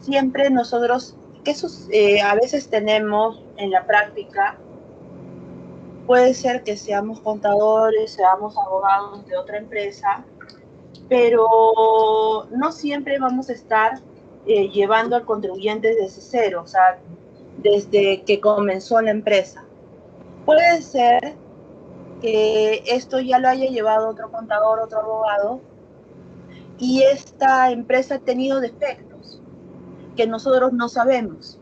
siempre nosotros, a veces tenemos en la práctica, puede ser que seamos contadores, seamos abogados de otra empresa, pero no siempre vamos a estar llevando al contribuyente desde cero, o sea, desde que comenzó la empresa. Puede ser que esto ya lo haya llevado otro contador, otro abogado, y esta empresa ha tenido defectos que nosotros no sabemos.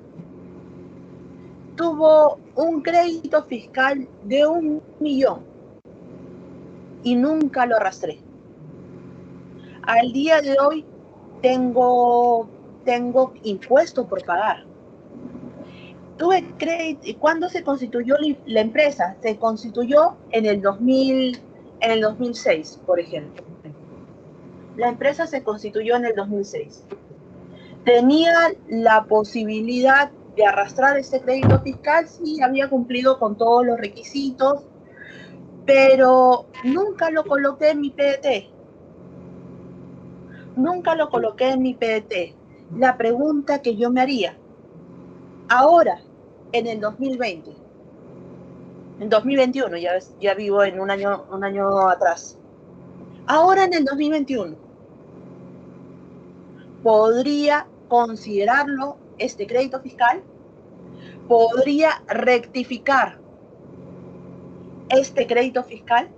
Tuvo un crédito fiscal de 1.000.000 y nunca lo arrastré. Al día de hoy tengo impuesto por pagar. Tuve crédito. ¿Y cuándo se constituyó la empresa? Se constituyó en el 2006, por ejemplo. La empresa se constituyó en el 2006. Tenía la posibilidad de arrastrar ese crédito fiscal, sí, había cumplido con todos los requisitos, pero nunca lo coloqué en mi PDT. Nunca lo coloqué en mi PDT. La pregunta que yo me haría, ahora, en el 2020, en 2021, ya vivo en un año atrás. Ahora en el 2021, ¿podría considerarlo este crédito fiscal? ¿Podría rectificar este crédito fiscal?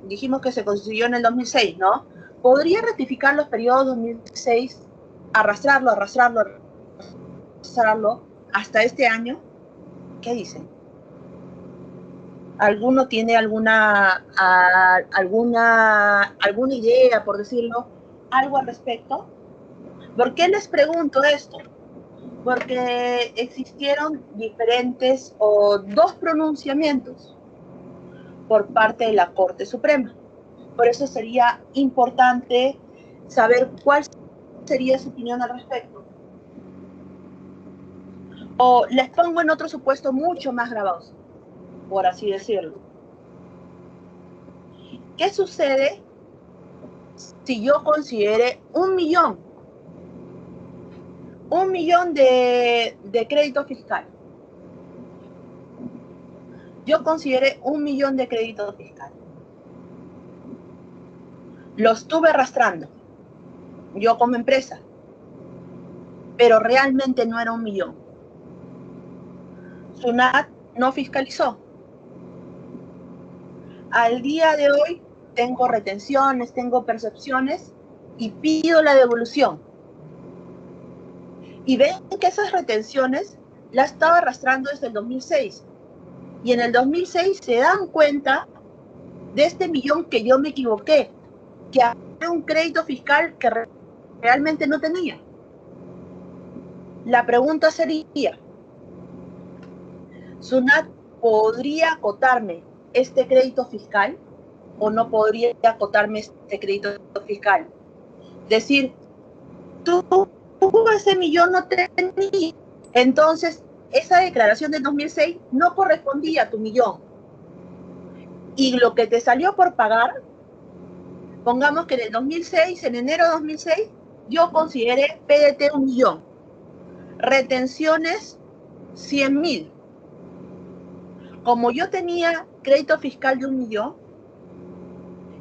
Dijimos que se constituyó en el 2006, ¿no? ¿Podría rectificar los periodos 2006, arrastrarlo hasta este año? ¿Qué dicen? ¿Alguno tiene alguna idea, por decirlo, algo al respecto? ¿Por qué les pregunto esto? Porque existieron diferentes o dos pronunciamientos por parte de la Corte Suprema. Por eso sería importante saber cuál sería su opinión al respecto. O les pongo en otro supuesto mucho más gravoso, por así decirlo. ¿Qué sucede si yo considere 1.000.000? 1.000.000 de crédito fiscal. Yo consideré 1.000.000 de crédito fiscal. Lo estuve arrastrando, yo como empresa, pero realmente no era 1.000.000. SUNAT no fiscalizó. Al día de hoy tengo retenciones, tengo percepciones y pido la devolución. Y ven que esas retenciones las estaba arrastrando desde el 2006. Y en el 2006 se dan cuenta de este 1.000.000 que yo me equivoqué, que había un crédito fiscal que realmente no tenía. La pregunta sería, ¿SUNAT podría acotarme este crédito fiscal o no podría acotarme este crédito fiscal? Decir, tú ese 1.000.000 no tenías, entonces esa declaración del 2006 no correspondía a tu 1.000.000. Y lo que te salió por pagar, pongamos que en el 2006, en enero de 2006, yo consideré PDT 1.000.000. Retenciones 100.000. Como yo tenía crédito fiscal de 1.000.000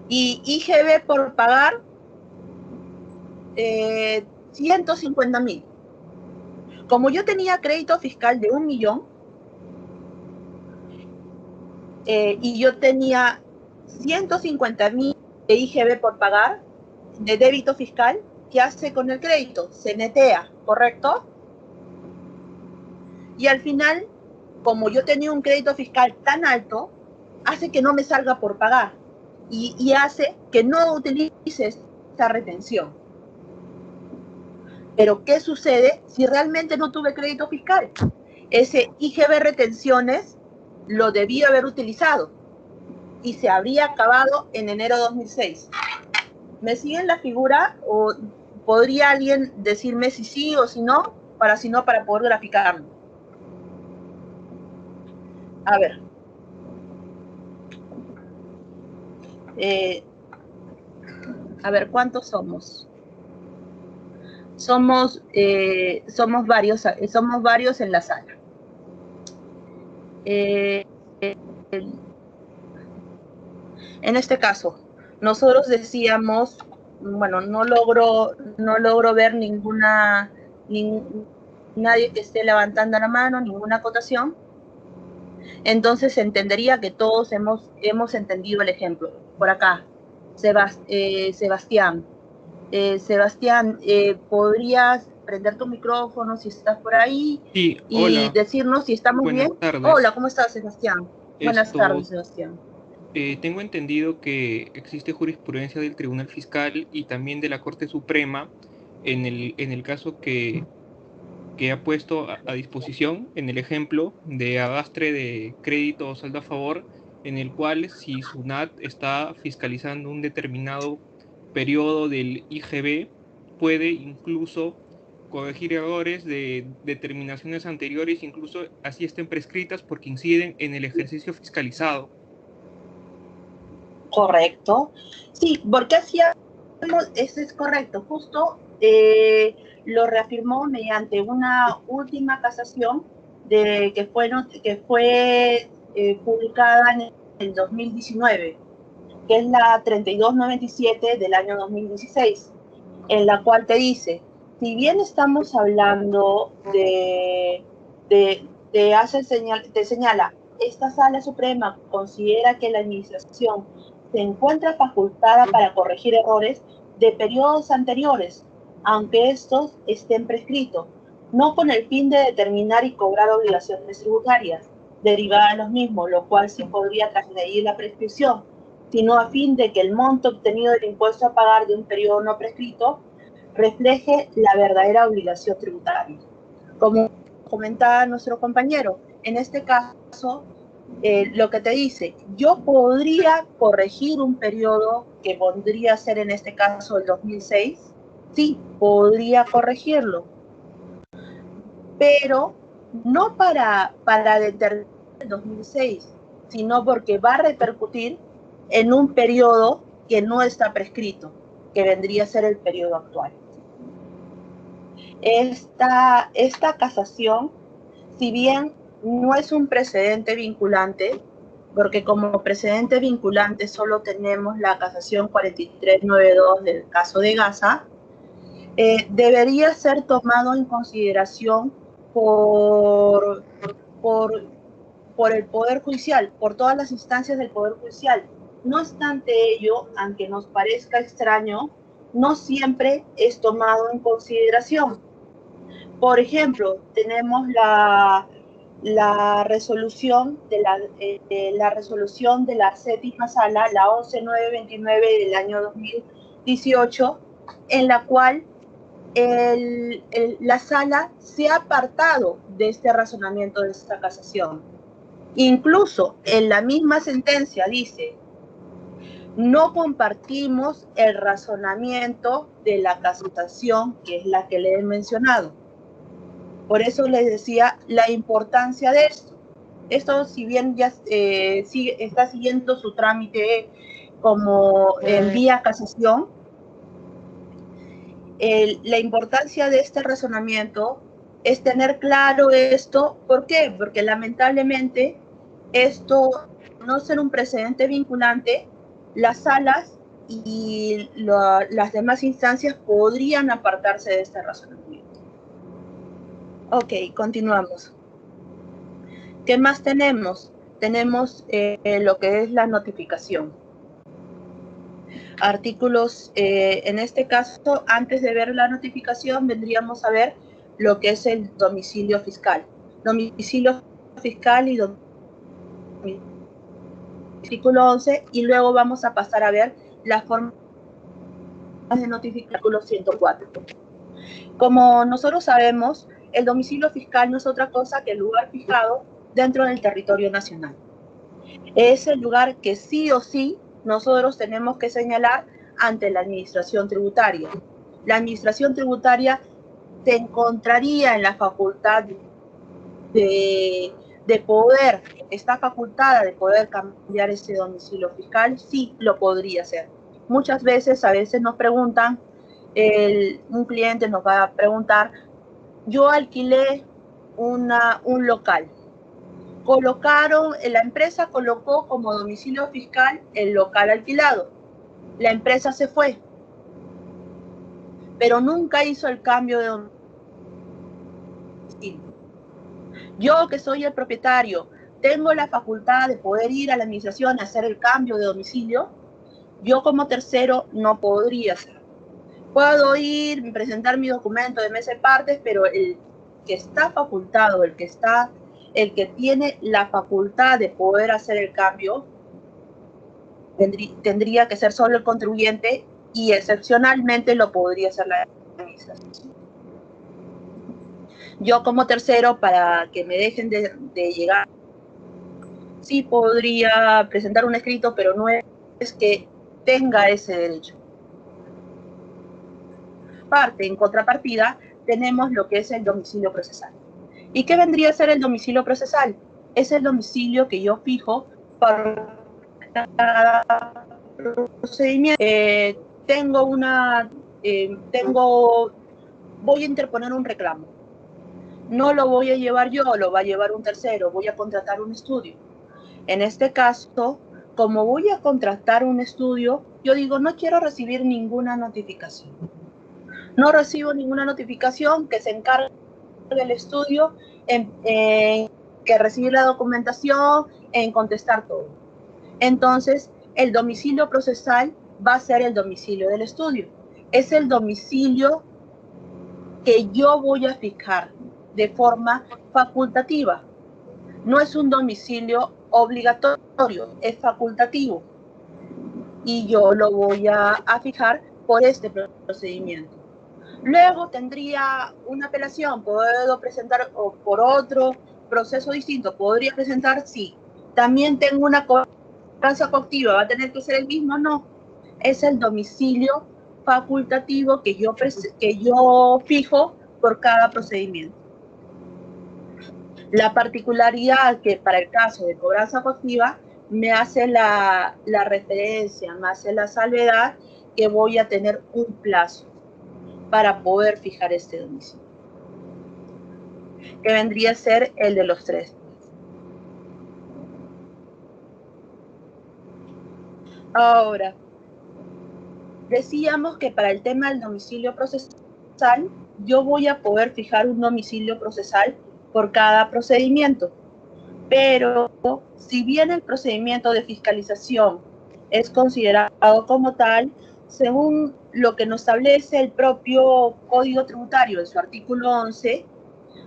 y IGB por pagar 150.000. Como yo tenía crédito fiscal de 1.000.000 y yo tenía 150.000 de IGB por pagar, de débito fiscal, ¿qué hace con el crédito? Se netea, ¿correcto? Y al final, como yo tenía un crédito fiscal tan alto, hace que no me salga por pagar y hace que no utilice esta retención. Pero ¿qué sucede si realmente no tuve crédito fiscal? Ese IGB retenciones lo debía haber utilizado y se habría acabado en enero de 2006. ¿Me siguen la figura o podría alguien decirme si sí o si no, para poder graficarlo? A ver. A ver, ¿cuántos somos? somos varios en la sala. En este caso, nosotros decíamos, bueno, no logro ver nadie que esté levantando la mano, ninguna acotación. Entonces se entendería que todos hemos entendido el ejemplo. Por acá, Sebastián. Sebastián, ¿podrías prender tu micrófono si estás por ahí? Sí, Y hola, decirnos si estamos buenas bien? Hola, tardes. ¿cómo estás, Sebastián? Buenas Esto, tardes, Sebastián. tengo entendido que existe jurisprudencia del Tribunal Fiscal y también de la Corte Suprema en el caso que ha puesto a disposición, en el ejemplo de arrastre de crédito o saldo a favor, en el cual si SUNAT está fiscalizando un determinado periodo del IGB, puede incluso corregir errores de determinaciones anteriores, incluso así estén prescritas porque inciden en el ejercicio fiscalizado. Correcto. Sí, porque hacíamos, eso es correcto, justo lo reafirmó mediante una última casación que fue publicada en el 2019, que es la 3297 del año 2016, en la cual te dice, si bien estamos hablando te señala, esta Sala Suprema considera que la Administración se encuentra facultada para corregir errores de periodos anteriores, aunque estos estén prescritos, no con el fin de determinar y cobrar obligaciones tributarias derivadas de los mismos, lo cual sí podría transgredir la prescripción, sino a fin de que el monto obtenido del impuesto a pagar de un periodo no prescrito refleje la verdadera obligación tributaria. Como comentaba nuestro compañero, en este caso, lo que te dice, yo podría corregir un periodo que podría ser en este caso el 2006, sí, podría corregirlo, pero no para determinar el 2006, sino porque va a repercutir en un periodo que no está prescrito, que vendría a ser el periodo actual. Esta casación, si bien no es un precedente vinculante, porque como precedente vinculante solo tenemos la casación 4392 del caso de Gaza, debería ser tomado en consideración por el Poder Judicial, por todas las instancias del Poder Judicial. No obstante ello, aunque nos parezca extraño, no siempre es tomado en consideración. Por ejemplo, tenemos la resolución la resolución de la séptima sala, la 11929 del año 2018, en la cual la sala se ha apartado de este razonamiento de esta casación. Incluso en la misma sentencia dice, no compartimos el razonamiento de la casación, que es la que le he mencionado. Por eso les decía la importancia de esto. Esto, si bien ya está siguiendo su trámite como en vía casación, la importancia de este razonamiento es tener claro esto. ¿Por qué? Porque lamentablemente esto, no ser un precedente vinculante, las salas y las demás instancias podrían apartarse de este razonamiento. Ok, continuamos. ¿Qué más tenemos? Tenemos lo que es la notificación. Artículos, en este caso, antes de ver la notificación, vendríamos a ver lo que es el domicilio fiscal. Domicilio fiscal y artículo 11, y luego vamos a pasar a ver las formas de notificación, artículo 104. Como nosotros sabemos, el domicilio fiscal no es otra cosa que el lugar fijado dentro del territorio nacional. Es el lugar que sí o sí nosotros tenemos que señalar ante la administración tributaria. La administración tributaria se encontraría en la facultad de poder, está facultada de poder cambiar ese domicilio fiscal, sí lo podría hacer. Muchas veces, a veces nos preguntan un cliente nos va a preguntar, yo alquilé un local. La empresa colocó como domicilio fiscal el local alquilado. La empresa se fue, pero nunca hizo el cambio de domicilio. Yo, que soy el propietario, tengo la facultad de poder ir a la administración a hacer el cambio de domicilio. Yo como tercero no podría hacerlo. Puedo ir, presentar mi documento de mesa de partes, pero el que está facultado, el que tiene la facultad de poder hacer el cambio, tendría que ser solo el contribuyente y excepcionalmente lo podría hacer la administración. Yo como tercero, para que me dejen de llegar, sí podría presentar un escrito, pero no es que tenga ese derecho. En contrapartida, tenemos lo que es el domicilio procesal. ¿Y qué vendría a ser el domicilio procesal? Es el domicilio que yo fijo para cada procedimiento. Voy a interponer un reclamo. No lo voy a llevar yo, lo va a llevar un tercero, voy a contratar un estudio. En este caso, como voy a contratar un estudio, yo digo, no quiero recibir ninguna notificación. No recibo ninguna notificación, que se encargue del estudio en que recibir la documentación, en contestar todo. Entonces, el domicilio procesal va a ser el domicilio del estudio. Es el domicilio que yo voy a fijar de forma facultativa. No es un domicilio obligatorio, es facultativo. Y yo lo voy a fijar por este procedimiento. Luego tendría una apelación, puedo presentar o por otro proceso distinto, podría presentar, sí. También tengo una cobranza coactiva, ¿va a tener que ser el mismo? No, es el domicilio facultativo que yo fijo por cada procedimiento. La particularidad que para el caso de cobranza coactiva me hace la referencia, me hace la salvedad que voy a tener un plazo para poder fijar este domicilio, que vendría a ser el de los 3 meses. Ahora, decíamos que para el tema del domicilio procesal, yo voy a poder fijar un domicilio procesal por cada procedimiento, pero si bien el procedimiento de fiscalización es considerado como tal, según lo que nos establece el propio Código Tributario en su artículo 11,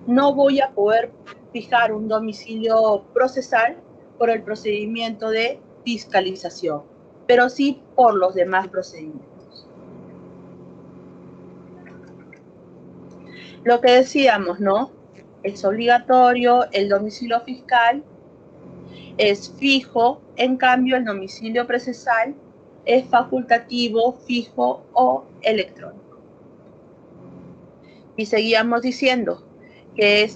no voy a poder fijar un domicilio procesal por el procedimiento de fiscalización, pero sí por los demás procedimientos. Lo que decíamos, ¿no? Es obligatorio, el domicilio fiscal es fijo, en cambio el domicilio procesal es facultativo, fijo o electrónico. Y seguíamos diciendo que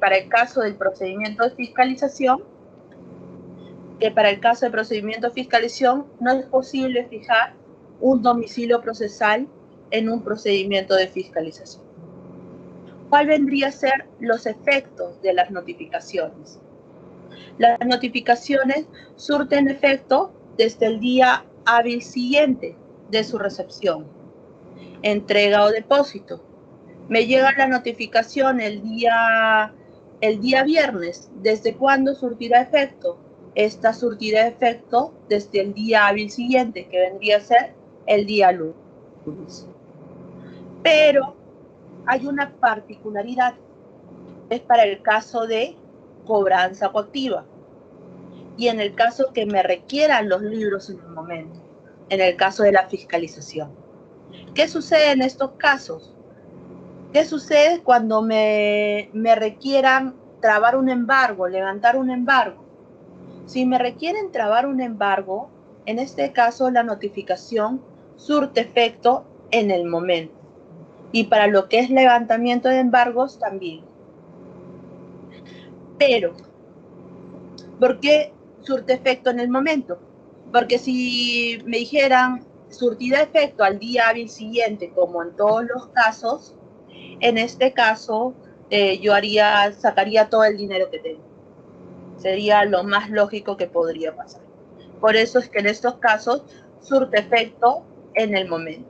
para el caso del procedimiento de fiscalización, no es posible fijar un domicilio procesal en un procedimiento de fiscalización. ¿Cuál vendría a ser los efectos de las notificaciones? Las notificaciones surten efecto desde el día hábil siguiente de su recepción, entrega o depósito. Me llega la notificación el día viernes. ¿Desde cuándo surtirá efecto? Esta surtirá efecto desde el día hábil siguiente, que vendría a ser el día lunes. Pero hay una particularidad, es para el caso de cobranza coactiva y en el caso que me requieran los libros en el momento, en el caso de la fiscalización. ¿Qué sucede en estos casos? ¿Qué sucede cuando me requieran trabar un embargo, levantar un embargo? Si me requieren trabar un embargo, en este caso la notificación surte efecto en el momento. Y para lo que es levantamiento de embargos también. Pero, ¿por qué surte efecto en el momento? Porque si me dijeran, surtida efecto al día hábil siguiente, como en todos los casos, en este caso yo sacaría todo el dinero que tengo. Sería lo más lógico que podría pasar. Por eso es que en estos casos surte efecto en el momento.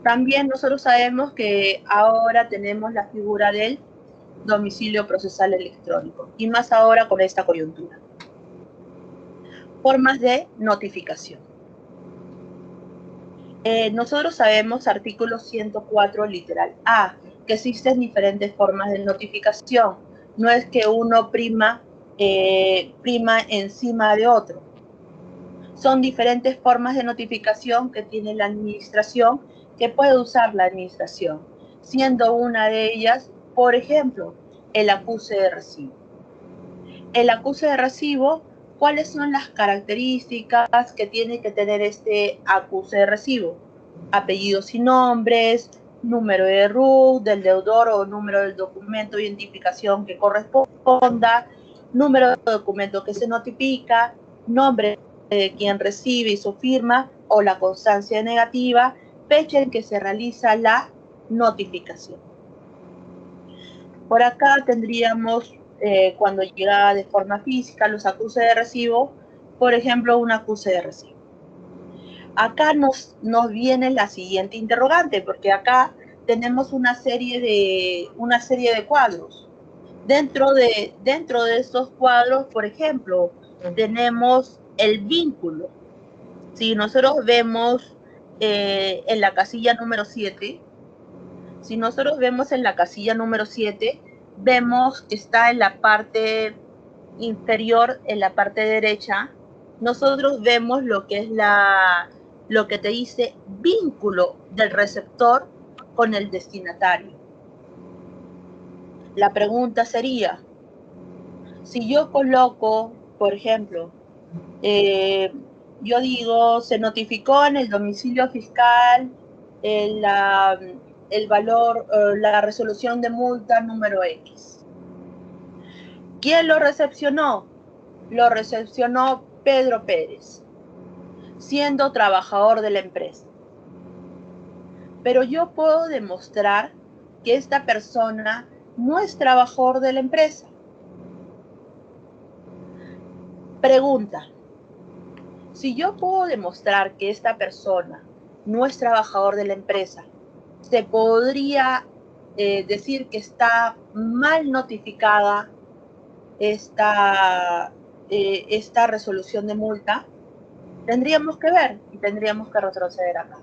También nosotros sabemos que ahora tenemos la figura del domicilio procesal electrónico, y más ahora con esta coyuntura. Formas de notificación. Nosotros sabemos, artículo 104, literal A, que existen diferentes formas de notificación. No es que uno prima encima de otro. Son diferentes formas de notificación que tiene la administración, que puede usar la administración, siendo una de ellas, por ejemplo, el acuse de recibo. El acuse de recibo, ¿cuáles son las características que tiene que tener este acuse de recibo? Apellidos y nombres, número de RUC del deudor o número del documento de identificación que corresponda, número de documento que se notifica, nombre de quien recibe y su firma o la constancia negativa, fecha en que se realiza la notificación. Por acá tendríamos, cuando llega de forma física, los acuses de recibo, por ejemplo, un acuse de recibo. Acá nos viene la siguiente interrogante, porque acá tenemos una serie de cuadros. Dentro de estos cuadros, por ejemplo, tenemos el vínculo. Si nosotros vemos en la casilla número 7, vemos que está en la parte inferior, en la parte derecha, nosotros vemos lo que es lo que te dice vínculo del receptor con el destinatario. La pregunta sería, si yo coloco, por ejemplo, yo digo, se notificó en el domicilio fiscal el valor, la resolución de multa número X. ¿Quién lo recepcionó? Lo recepcionó Pedro Pérez, siendo trabajador de la empresa. Pero yo puedo demostrar que esta persona no es trabajador de la empresa. Pregunta, si yo puedo demostrar que esta persona no es trabajador de la empresa, ¿se podría decir que está mal notificada esta resolución de multa? Tendríamos que ver y tendríamos que retroceder acá.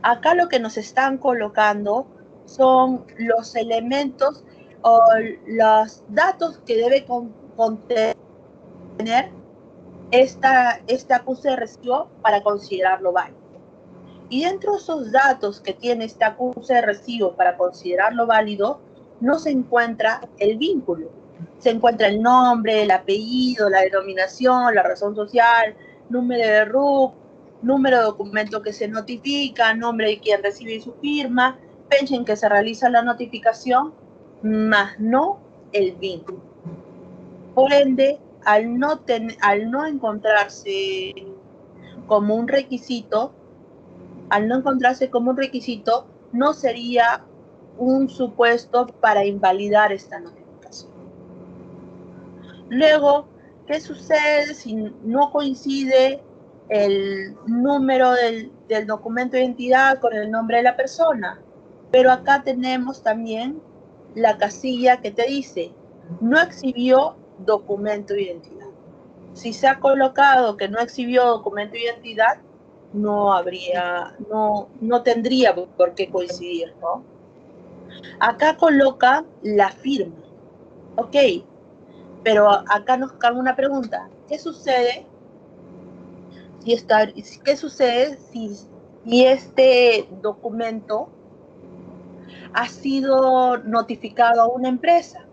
Acá lo que nos están colocando son los elementos o los datos que debe contener este acuse de recibo para considerarlo válido. Y dentro de esos datos que tiene este acuse de recibo para considerarlo válido, no se encuentra el vínculo. Se encuentra el nombre, el apellido, la denominación, la razón social, número de RUC, número de documento que se notifica, nombre de quien recibe su firma, fecha en que se realiza la notificación, más no el vínculo. Por ende, al no encontrarse como un requisito, no sería un supuesto para invalidar esta notificación. Luego, ¿qué sucede si no coincide el número del documento de identidad con el nombre de la persona? Pero acá tenemos también la casilla que te dice, no exhibió documento de identidad. Si se ha colocado que no exhibió documento de identidad, no tendría por qué coincidir, ¿no? Acá coloca la firma, ok, pero acá nos cabe una pregunta, ¿qué sucede si este documento ha sido notificado a una empresa?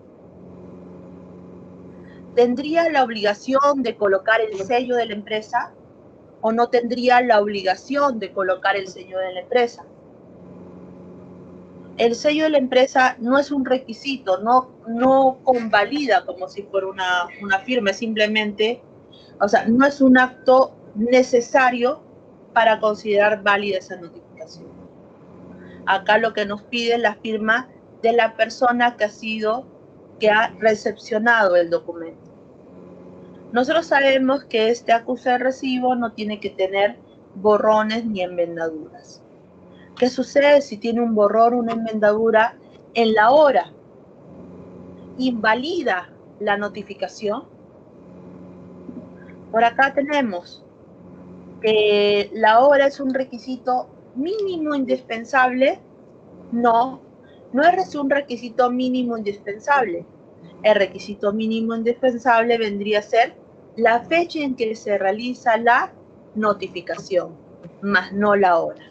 ¿Tendría la obligación de colocar el sello de la empresa o no tendría la obligación de colocar el sello de la empresa? El sello de la empresa no es un requisito, no convalida como si fuera una firma, simplemente, o sea, no es un acto necesario para considerar válida esa notificación. Acá lo que nos pide es la firma de la persona que ha recepcionado el documento. Nosotros sabemos que este acuse de recibo no tiene que tener borrones ni enmendaduras. ¿Qué sucede si tiene un borrón o una enmendadura en la hora? ¿Invalida la notificación? Por acá tenemos que la hora es un requisito mínimo indispensable. No es un requisito mínimo indispensable. El requisito mínimo indispensable vendría a ser la fecha en que se realiza la notificación, más no la hora.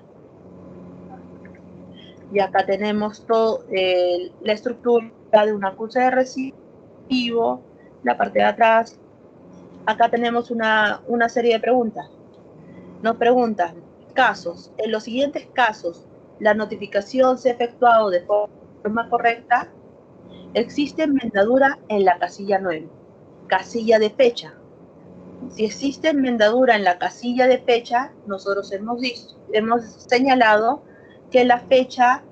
Y acá tenemos todo, la estructura de un acuse de recibo, la parte de atrás. Acá tenemos una serie de preguntas. Nos preguntan, casos. En los siguientes casos, ¿la notificación se ha efectuado de forma correcta? Existe enmendadura en la casilla 9, casilla de fecha. Si existe enmendadura en la casilla de fecha, nosotros hemos señalado que la fecha,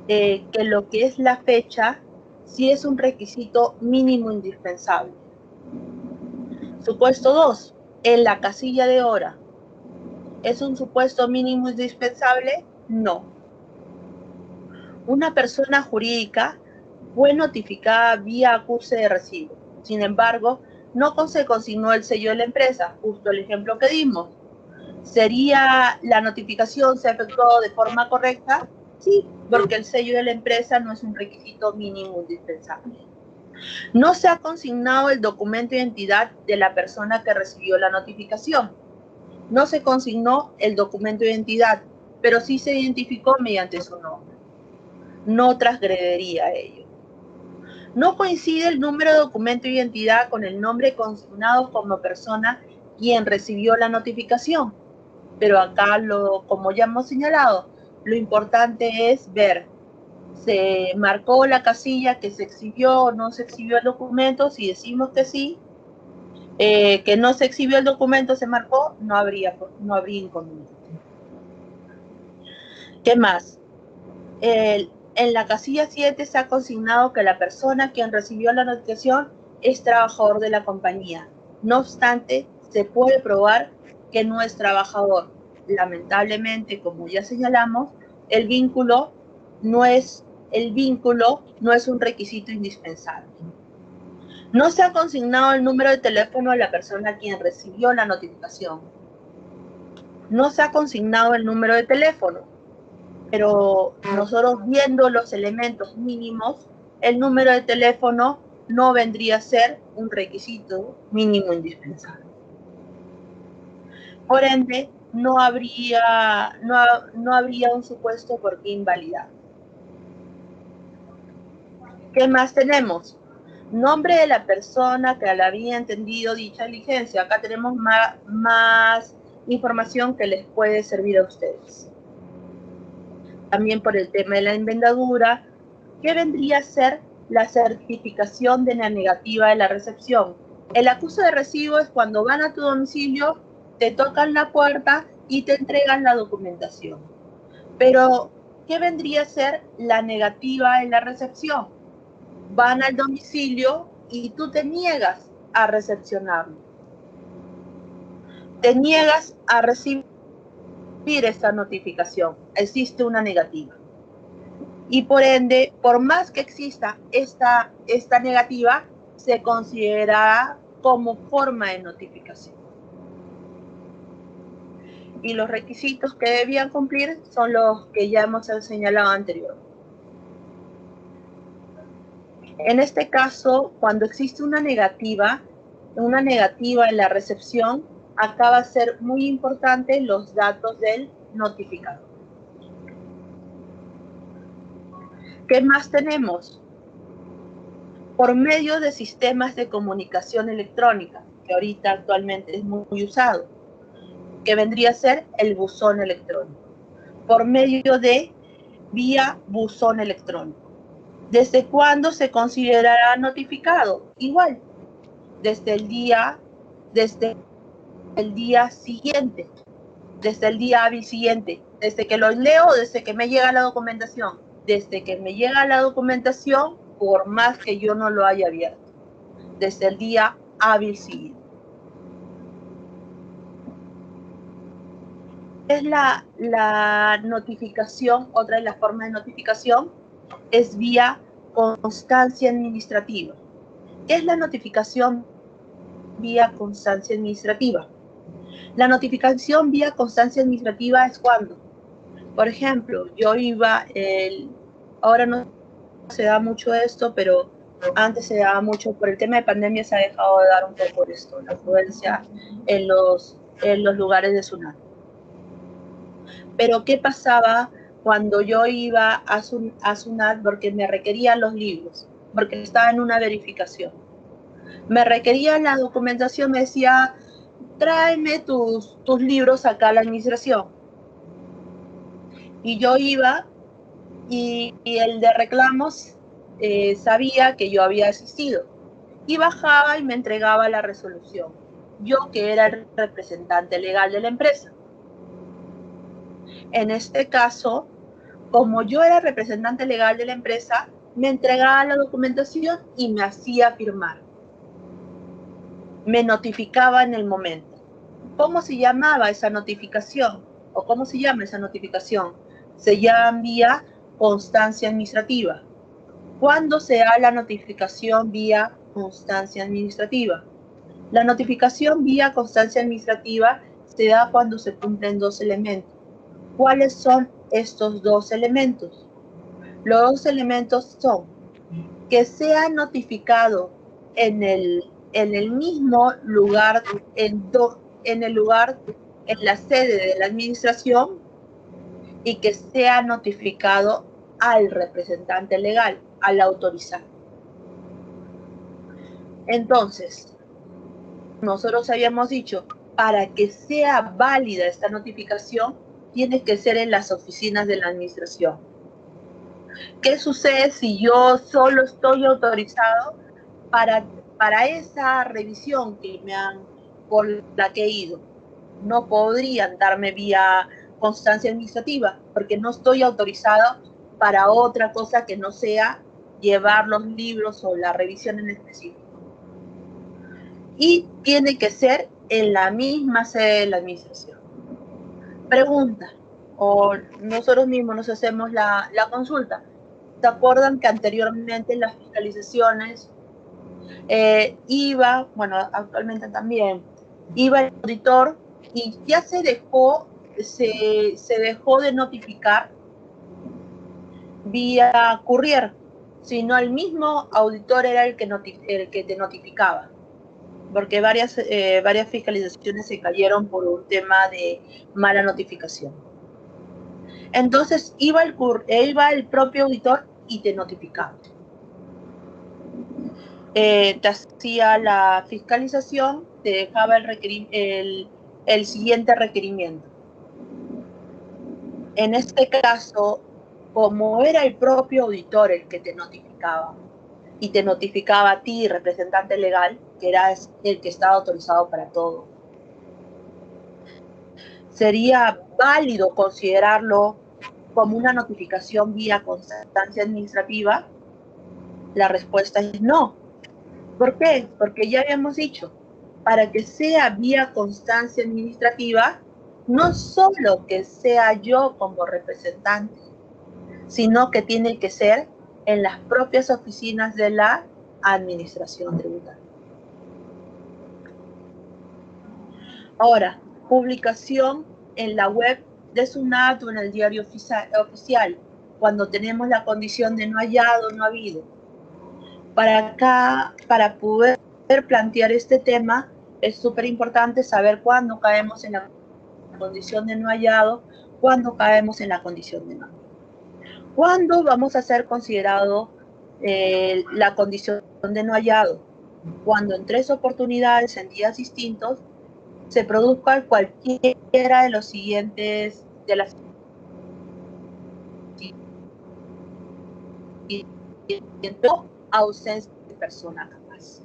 que lo que es la fecha, sí es un requisito mínimo indispensable. Supuesto 2, en la casilla de hora. ¿Es un supuesto mínimo indispensable? No. Una persona jurídica fue notificada vía acuse de recibo. Sin embargo, no se consignó el sello de la empresa, justo el ejemplo que dimos. ¿Sería la notificación se ha efectuado de forma correcta? Sí, porque el sello de la empresa no es un requisito mínimo indispensable. No se ha consignado el documento de identidad de la persona que recibió la notificación. No se consignó el documento de identidad, pero sí se identificó mediante su nombre. No transgrediría ello. No coincide el número de documento de identidad con el nombre consignado como persona quien recibió la notificación. Pero acá, como ya hemos señalado, lo importante es ver, ¿se marcó la casilla que se exhibió o no se exhibió el documento? Si decimos que sí, que no se exhibió el documento, se marcó, no habría inconveniente. ¿Qué más? En la casilla 7 se ha consignado que la persona quien recibió la notificación es trabajador de la compañía. No obstante, se puede probar que no es trabajador. Lamentablemente, como ya señalamos, el vínculo no es un requisito indispensable. No se ha consignado el número de teléfono de la persona quien recibió la notificación. No se ha consignado el número de teléfono, pero nosotros viendo los elementos mínimos, el número de teléfono no vendría a ser un requisito mínimo indispensable. Por ende, no habría un supuesto por qué invalidar. ¿Qué más tenemos? Nombre de la persona que le había entendido dicha diligencia. Acá tenemos más información que les puede servir a ustedes. También por el tema de la enmendadura, ¿qué vendría a ser la certificación de la negativa de la recepción? El acuse de recibo es cuando van a tu domicilio, te tocan la puerta y te entregan la documentación. Pero, ¿qué vendría a ser la negativa de la recepción? Van al domicilio y tú te niegas a recepcionarlo. Te niegas a recibir esta notificación. Existe una negativa. Y por ende, por más que exista esta negativa, se considerará como forma de notificación. Y los requisitos que debían cumplir son los que ya hemos señalado anteriormente. En este caso, cuando existe una negativa en la recepción, acá va a ser muy importante los datos del notificador. ¿Qué más tenemos? Por medio de sistemas de comunicación electrónica, que ahorita actualmente es muy usado, que vendría a ser el buzón electrónico. Por medio de vía buzón electrónico. ¿Desde cuándo se considerará notificado? Igual, desde el día siguiente. desde el día hábil siguiente, desde que lo leo o desde que me llega la documentación. Desde que me llega la documentación, por más que yo no lo haya abierto, desde el día hábil siguiente. Es la notificación, otra de las formas de notificación es vía constancia administrativa. ¿Qué es la notificación vía constancia administrativa? La notificación vía constancia administrativa es cuando, por ejemplo, yo iba, ahora no se da mucho esto, pero antes se daba mucho, por el tema de pandemia se ha dejado de dar un poco esto, la afluencia en los lugares de SUNAT. Pero ¿qué pasaba cuando yo iba a SUNAT? Porque me requerían los libros, porque estaba en una verificación. Me requerían la documentación, me decía, tráeme tus libros acá a la administración. Y yo iba y el de reclamos sabía que yo había asistido. Y bajaba y me entregaba la resolución. Yo que era el representante legal de la empresa. En este caso, como yo era representante legal de la empresa, me entregaba la documentación y me hacía firmar. Me notificaba en el momento. ¿Cómo se llamaba esa notificación? ¿O cómo se llama esa notificación? Se llama vía constancia administrativa. ¿Cuándo se da la notificación vía constancia administrativa? La notificación vía constancia administrativa se da cuando se cumplen dos elementos. ¿Cuáles son estos dos elementos? Los dos elementos son que sea notificado en el mismo lugar, en la sede de la administración, y que sea notificado al representante legal, al autorizado. Entonces, nosotros habíamos dicho, para que sea válida esta notificación, tiene que ser en las oficinas de la administración. ¿Qué sucede si yo solo estoy autorizado para esa revisión que por la que he ido? No podrían darme vía constancia administrativa, porque no estoy autorizado para otra cosa que no sea llevar los libros o la revisión en específico. Y tiene que ser en la misma sede de la administración. Pregunta, o nosotros mismos nos hacemos la consulta. ¿Se acuerdan que anteriormente en las fiscalizaciones iba, bueno, actualmente también, iba el auditor y ya se dejó de notificar vía courier, sino el mismo auditor era el que te notificaba? Porque varias fiscalizaciones se cayeron por un tema de mala notificación. Entonces iba el propio auditor y te notificaba. Te hacía la fiscalización, te dejaba el siguiente requerimiento. En este caso, como era el propio auditor el que te notificaba, y te notificaba a ti, representante legal, que eras el que estaba autorizado para todo, ¿sería válido considerarlo como una notificación vía constancia administrativa? La respuesta es no. ¿Por qué? Porque ya habíamos dicho, para que sea vía constancia administrativa, no solo que sea yo como representante, sino que tiene que ser en las propias oficinas de la administración tributaria. Ahora, publicación en la web de SUNAT o en el diario oficial, cuando tenemos la condición de no hallado, no habido. Para poder plantear este tema, es súper importante saber cuándo caemos en la condición de no hallado, cuándo caemos en la condición de no habido. ¿Cuándo vamos a ser considerados la condición de no hallado? Cuando en 3 oportunidades, en días distintos, se produzca cualquiera de los siguientes, de las ausencia de persona capaz.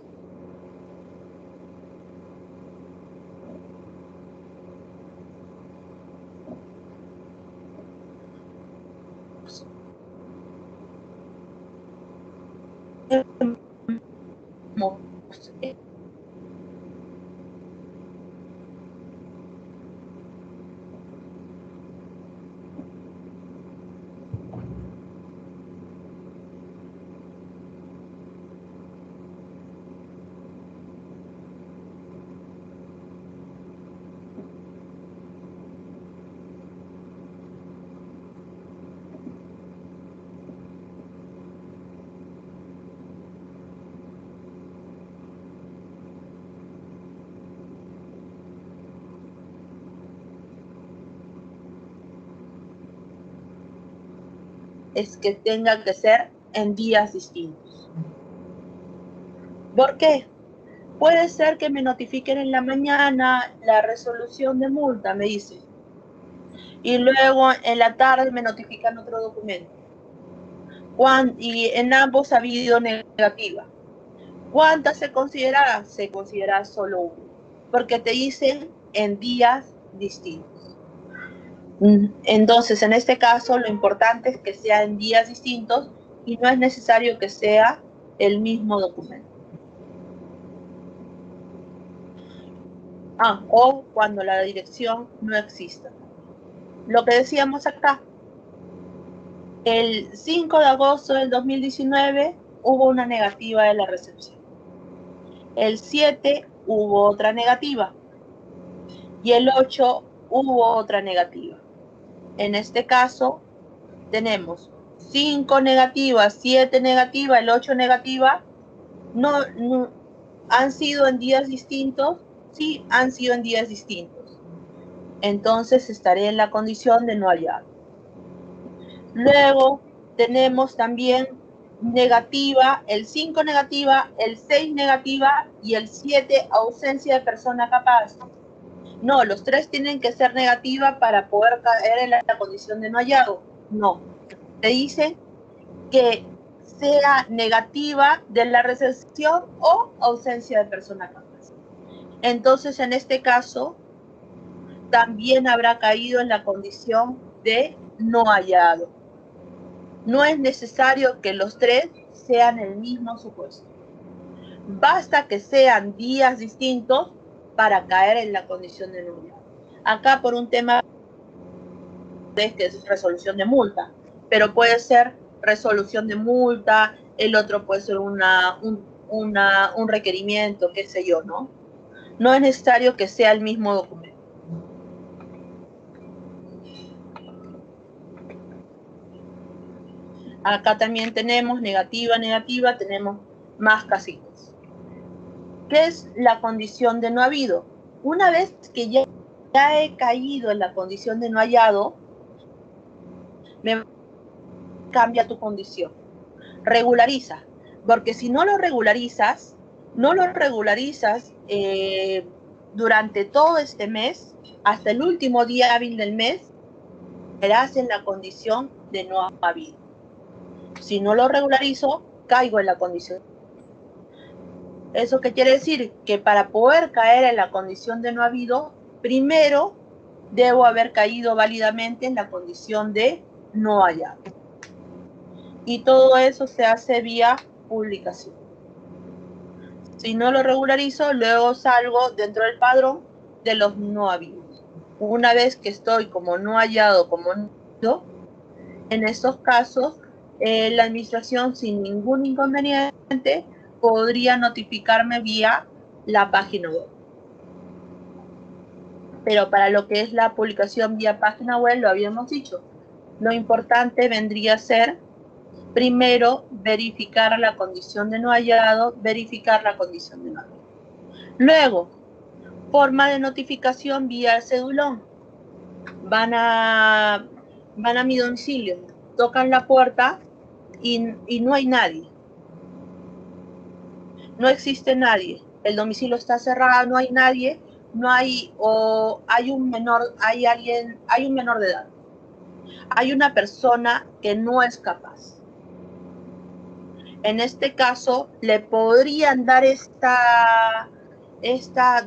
es que tenga que ser en días distintos. ¿Por qué? Puede ser que me notifiquen en la mañana la resolución de multa, me dice, y luego en la tarde me notifican otro documento. Y en ambos ha habido negativa. ¿Cuántas se considera? Se considera solo uno, porque te dicen en días distintos. Entonces, en este caso, lo importante es que sea en días distintos y no es necesario que sea el mismo documento. O cuando la dirección no exista. Lo que decíamos acá, el 5 de agosto del 2019 hubo una negativa de la recepción. El 7 hubo otra negativa. Y el 8 hubo otra negativa. En este caso, tenemos 5 negativas, 7 negativas, el 8 negativa. No, ¿han sido en días distintos? Sí, han sido en días distintos. Entonces estaré en la condición de no hallado. Luego tenemos también negativa, el 5 negativa, el 6 negativa y el 7 ausencia de persona capaz. No, los 3 tienen que ser negativa para poder caer en la condición de no hallado. No, te dicen que sea negativa de la recepción o ausencia de persona capaz. Entonces, en este caso, también habrá caído en la condición de no hallado. No es necesario que los 3 sean el mismo supuesto. Basta que sean días distintos para caer en la condición de no hallado. Acá por un tema que es resolución de multa, pero puede ser resolución de multa, el otro puede ser un requerimiento, qué sé yo, ¿no? No es necesario que sea el mismo documento. Acá también tenemos negativa, negativa, tenemos más casitos. ¿Qué es la condición de no habido? Una vez que ya he caído en la condición de no hallado, me cambia tu condición. Regulariza, porque si no lo regularizas durante todo este mes, hasta el último día hábil del mes, serás en la condición de no habido. Si no lo regularizo, caigo en la condición. ¿Eso qué quiere decir? Que para poder caer en la condición de no habido, primero debo haber caído válidamente en la condición de no hallado. Y todo eso se hace vía publicación. Si no lo regularizo, luego salgo dentro del padrón de los no habidos. Una vez que estoy como no hallado, como no, en estos casos, la administración sin ningún inconveniente podría notificarme vía la página web. Pero para lo que es la publicación vía página web, lo habíamos dicho, lo importante vendría a ser primero verificar la condición de no hallado, verificar la condición de no hallado. Luego, forma de notificación vía el cedulón. Van a mi domicilio, tocan la puerta y no hay nadie. No existe nadie. El domicilio está cerrado, no hay nadie, hay un menor de edad. Hay una persona que no es capaz. En este caso, ¿le podrían dar esta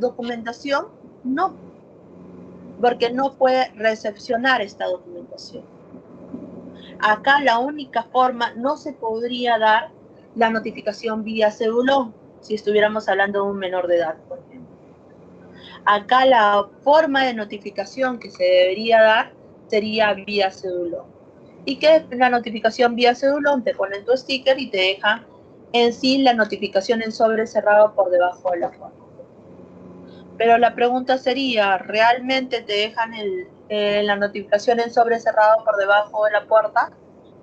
documentación? No, porque no puede recepcionar esta documentación. Acá la única forma, no se podría dar la notificación vía cedulón, si estuviéramos hablando de un menor de edad, por ejemplo. Acá la forma de notificación que se debería dar sería vía cedulón. ¿Y qué es la notificación vía cedulón? Te ponen tu sticker y te dejan en sí la notificación en sobre cerrado por debajo de la puerta. Pero la pregunta sería, ¿realmente te dejan la notificación en sobre cerrado por debajo de la puerta?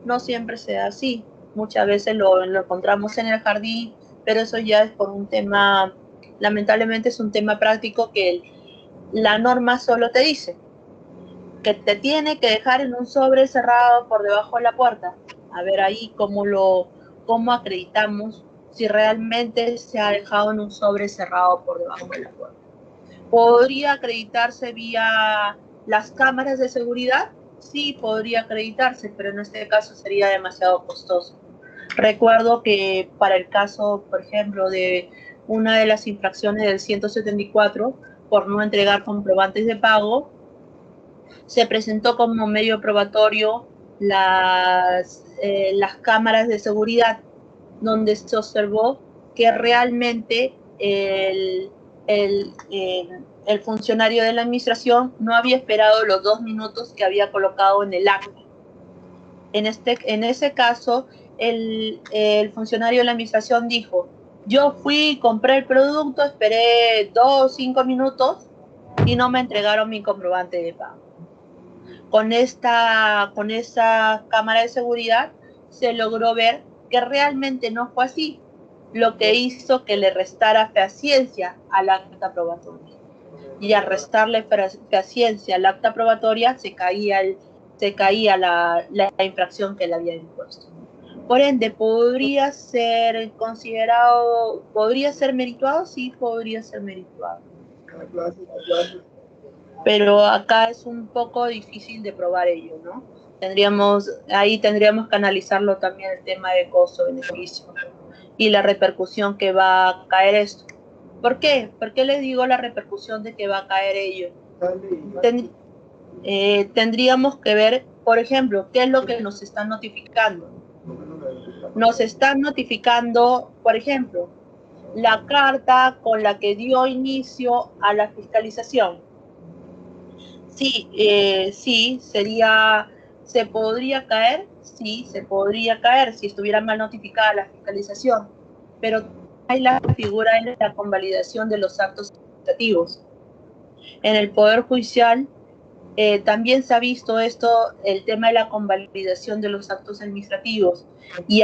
No siempre se da así. Muchas veces lo encontramos en el jardín, pero eso ya es por un tema, lamentablemente es un tema práctico que la norma solo te dice que te tiene que dejar en un sobre cerrado por debajo de la puerta. A ver ahí cómo acreditamos si realmente se ha dejado en un sobre cerrado por debajo de la puerta. ¿Podría acreditarse vía las cámaras de seguridad? Sí, podría acreditarse, pero en este caso sería demasiado costoso. Recuerdo que para el caso, por ejemplo, de una de las infracciones del 174 por no entregar comprobantes de pago, se presentó como medio probatorio las cámaras de seguridad, donde se observó que realmente el funcionario de la administración no había esperado los 2 minutos que había colocado en el acta. En ese caso, el funcionario de la administración dijo, yo fui, compré el producto, esperé 2 o 5 minutos y no me entregaron mi comprobante de pago. Con esa cámara de seguridad se logró ver que realmente no fue así, lo que hizo que le restara fehaciencia al acta probatoria. Y al restarle fehaciencia al acta probatoria se caía la infracción que le había impuesto. Por ende, ¿podría ser considerado, podría ser merituado? Sí, podría ser merituado. Pero acá es un poco difícil de probar ello, ¿no? Ahí tendríamos que analizarlo también el tema de costo-beneficio y la repercusión que va a caer esto. ¿Por qué? ¿Por qué les digo la repercusión de que va a caer ello? Tendríamos que ver, por ejemplo, qué es lo que nos están notificando. Nos están notificando, por ejemplo, la carta con la que dio inicio a la fiscalización. Sí, ¿se podría caer? Sí, se podría caer si estuviera mal notificada la fiscalización, pero hay la figura de la convalidación de los actos administrativos. En el Poder Judicial también se ha visto el tema de la convalidación de los actos administrativos, y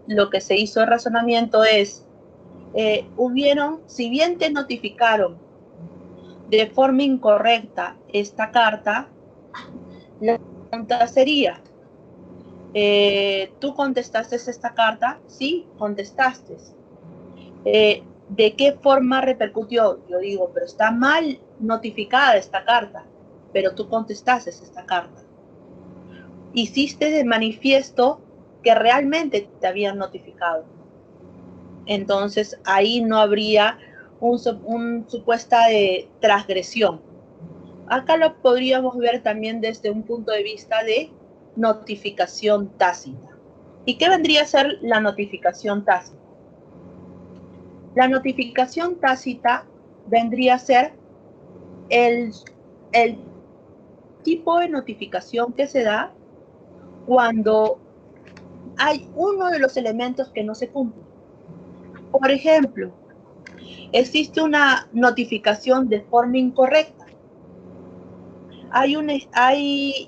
lo que se hizo el razonamiento es, si bien te notificaron de forma incorrecta esta carta, la pregunta sería, ¿tú contestaste esta carta? Sí, contestaste. ¿De qué forma repercutió? Yo digo, pero está mal notificada esta carta, pero tú contestaste esta carta. Hiciste de manifiesto que realmente te habían notificado. Entonces, ahí no habría un supuesta de transgresión. Acá lo podríamos ver también desde un punto de vista de notificación tácita. ¿Y qué vendría a ser la notificación tácita? La notificación tácita vendría a ser el tipo de notificación que se da cuando hay uno de los elementos que no se cumple. Por ejemplo, existe una notificación de forma incorrecta.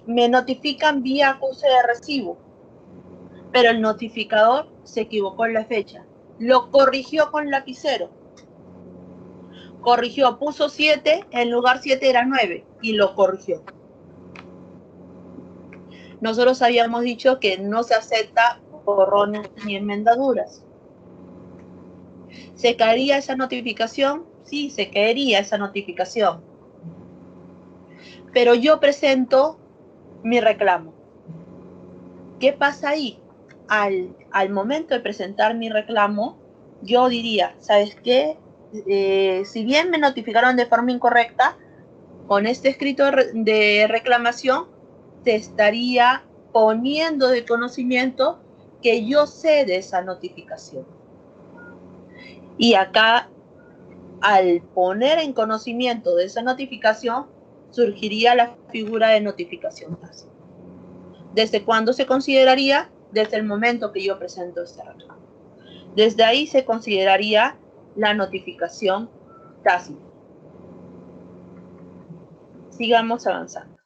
Me notifican vía acuse de recibo, pero el notificador se equivocó en la fecha. Lo corrigió con lapicero. Puso 7, en lugar 7 era 9, y lo corrigió. Nosotros habíamos dicho que no se acepta borrones ni enmendaduras. ¿Se caería esa notificación? Sí, se caería esa notificación. Pero yo presento mi reclamo. ¿Qué pasa ahí? Al momento de presentar mi reclamo, yo diría, ¿sabes qué? Si bien me notificaron de forma incorrecta, con este escrito de reclamación te estaría poniendo de conocimiento que yo sé de esa notificación. Y acá, al poner en conocimiento de esa notificación, surgiría la figura de notificación tácita. ¿Desde cuándo se consideraría? Desde el momento que yo presento este reclamo. Desde ahí se consideraría la notificación tácita. Sigamos avanzando.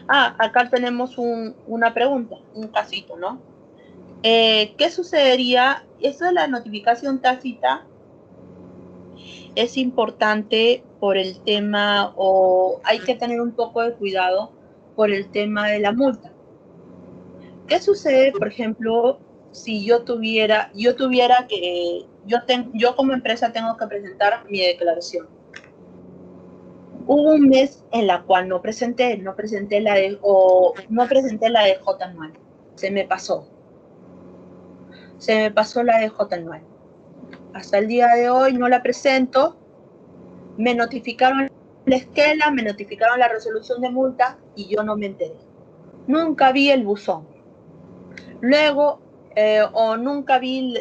Acá tenemos una pregunta, un casito, ¿no? ¿Qué sucedería? Eso de la notificación tácita es importante por el tema, o hay que tener un poco de cuidado por el tema de la multa. ¿Qué sucede, por ejemplo, si yo como empresa tengo que presentar mi declaración? Hubo un mes en la cual no presenté la de J anual. Se me pasó la de J anual. Hasta el día de hoy no la presento. Me notificaron la esquela, me notificaron la resolución de multa y yo no me enteré. Nunca vi el buzón. Luego, nunca vi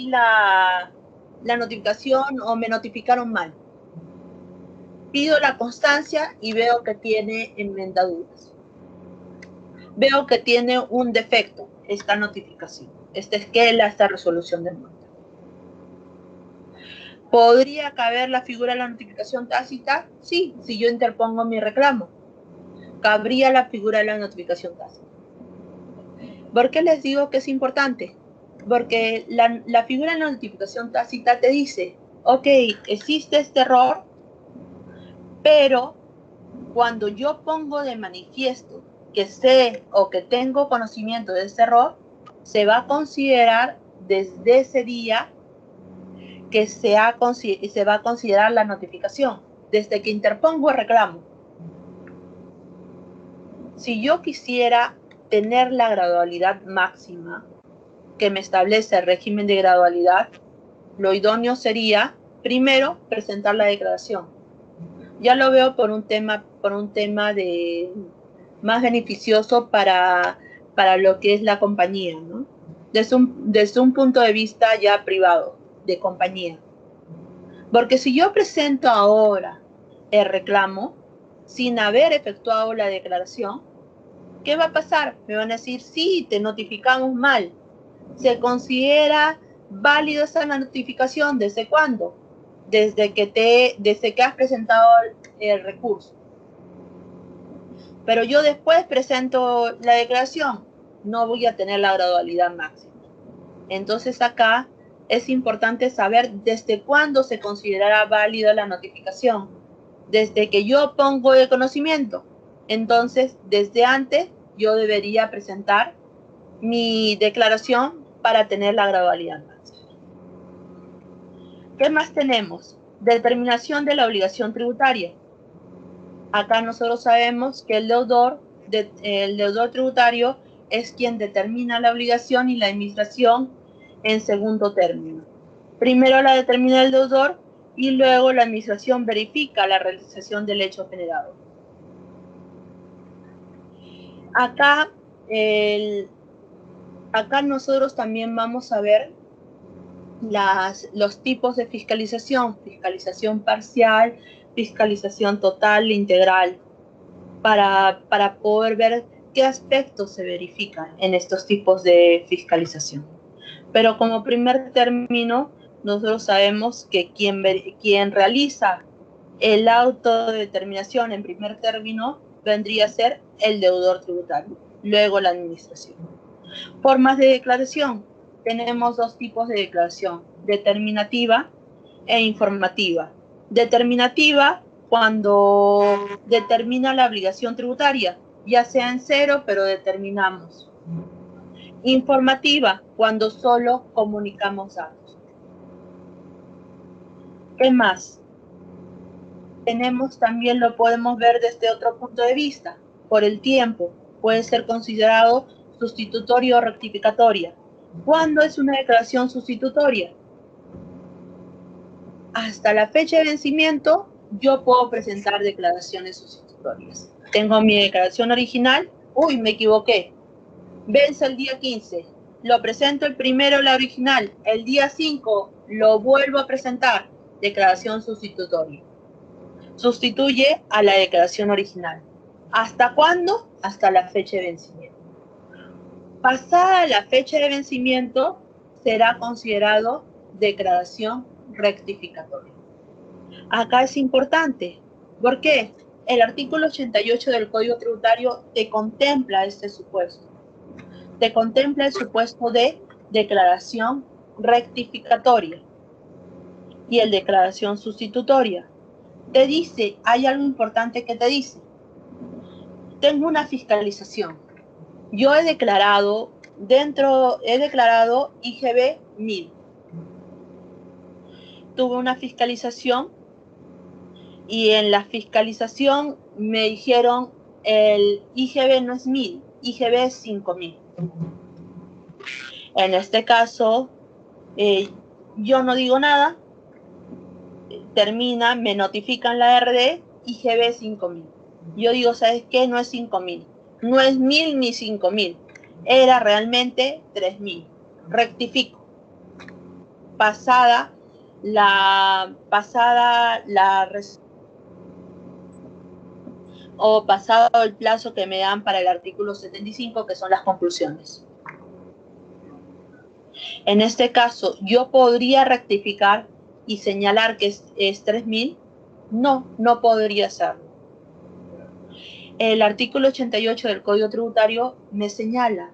la notificación, o me notificaron mal. Pido la constancia y veo que tiene enmendaduras. Veo que tiene un defecto esta notificación, esta esquela, esta resolución de multa. ¿Podría caber la figura de la notificación tácita? Sí, si yo interpongo mi reclamo. Cabría la figura de la notificación tácita. ¿Por qué les digo que es importante? Porque la figura de la notificación tácita te dice, ok, existe este error, pero cuando yo pongo de manifiesto que sé o que tengo conocimiento de este error, se va a considerar desde ese día que se va a considerar la notificación, desde que interpongo el reclamo. Si yo quisiera tener la gradualidad máxima que me establece el régimen de gradualidad, lo idóneo sería, primero, presentar la declaración. Ya lo veo por un tema de más beneficioso para lo que es la compañía, ¿no? Desde un punto de vista ya privado, de compañía. Porque si yo presento ahora el reclamo sin haber efectuado la declaración, ¿qué va a pasar? Me van a decir, sí, te notificamos mal. ¿Se considera válido esa notificación? ¿Desde cuándo? Desde que has presentado el recurso. Pero yo después presento la declaración, no voy a tener la gradualidad máxima. Entonces acá es importante saber desde cuándo se considerará válida la notificación. Desde que yo pongo el conocimiento. Entonces, desde antes, yo debería presentar mi declaración para tener la gradualidad máxima. ¿Qué más tenemos? Determinación de la obligación tributaria. Acá nosotros sabemos que el deudor tributario es quien determina la obligación y la administración en segundo término. Primero la determina el deudor y luego la administración verifica la realización del hecho generado. Acá nosotros también vamos a ver los tipos de fiscalización: fiscalización parcial, fiscalización total e integral, para poder ver qué aspectos se verifican en estos tipos de fiscalización. Pero como primer término, nosotros sabemos que quien realiza el auto de determinación en primer término vendría a ser el deudor tributario, luego la administración. Formas de declaración. Tenemos dos tipos de declaración: determinativa e informativa. Determinativa, cuando determina la obligación tributaria, ya sea en cero, pero determinamos. Informativa, cuando solo comunicamos datos. ¿Qué más? Tenemos también, lo podemos ver desde otro punto de vista, por el tiempo. Puede ser considerado sustitutoria o rectificatoria. ¿Cuándo es una declaración sustitutoria? Hasta la fecha de vencimiento, yo puedo presentar declaraciones sustitutorias. Tengo mi declaración original, uy, me equivoqué, vence el día 15, lo presento el primero, la original, el día 5 lo vuelvo a presentar, declaración sustitutoria. Sustituye a la declaración original. ¿Hasta cuándo? Hasta la fecha de vencimiento. Pasada la fecha de vencimiento, será considerado declaración rectificatoria. Acá es importante. ¿Por qué? El artículo 88 del Código Tributario te contempla este supuesto. Te contempla el supuesto de declaración rectificatoria y el declaración sustitutoria. Te dice, hay algo importante que te dice. Tengo una fiscalización. Yo he declarado IGB 1000. Tuve una fiscalización y en la fiscalización me dijeron el IGB no es 1000, IGB es 5000. En este caso, yo no digo nada, termina, me notifican la RD, IGB 5000. Yo digo, ¿sabes qué? No es 5000, no es 1000 ni 5000, era realmente 3000. Rectifico. Pasada o pasado el plazo que me dan para el artículo 75, que son las conclusiones. En este caso, ¿yo podría rectificar y señalar que es 3000? No, no podría hacerlo. El artículo 88 del Código Tributario me señala,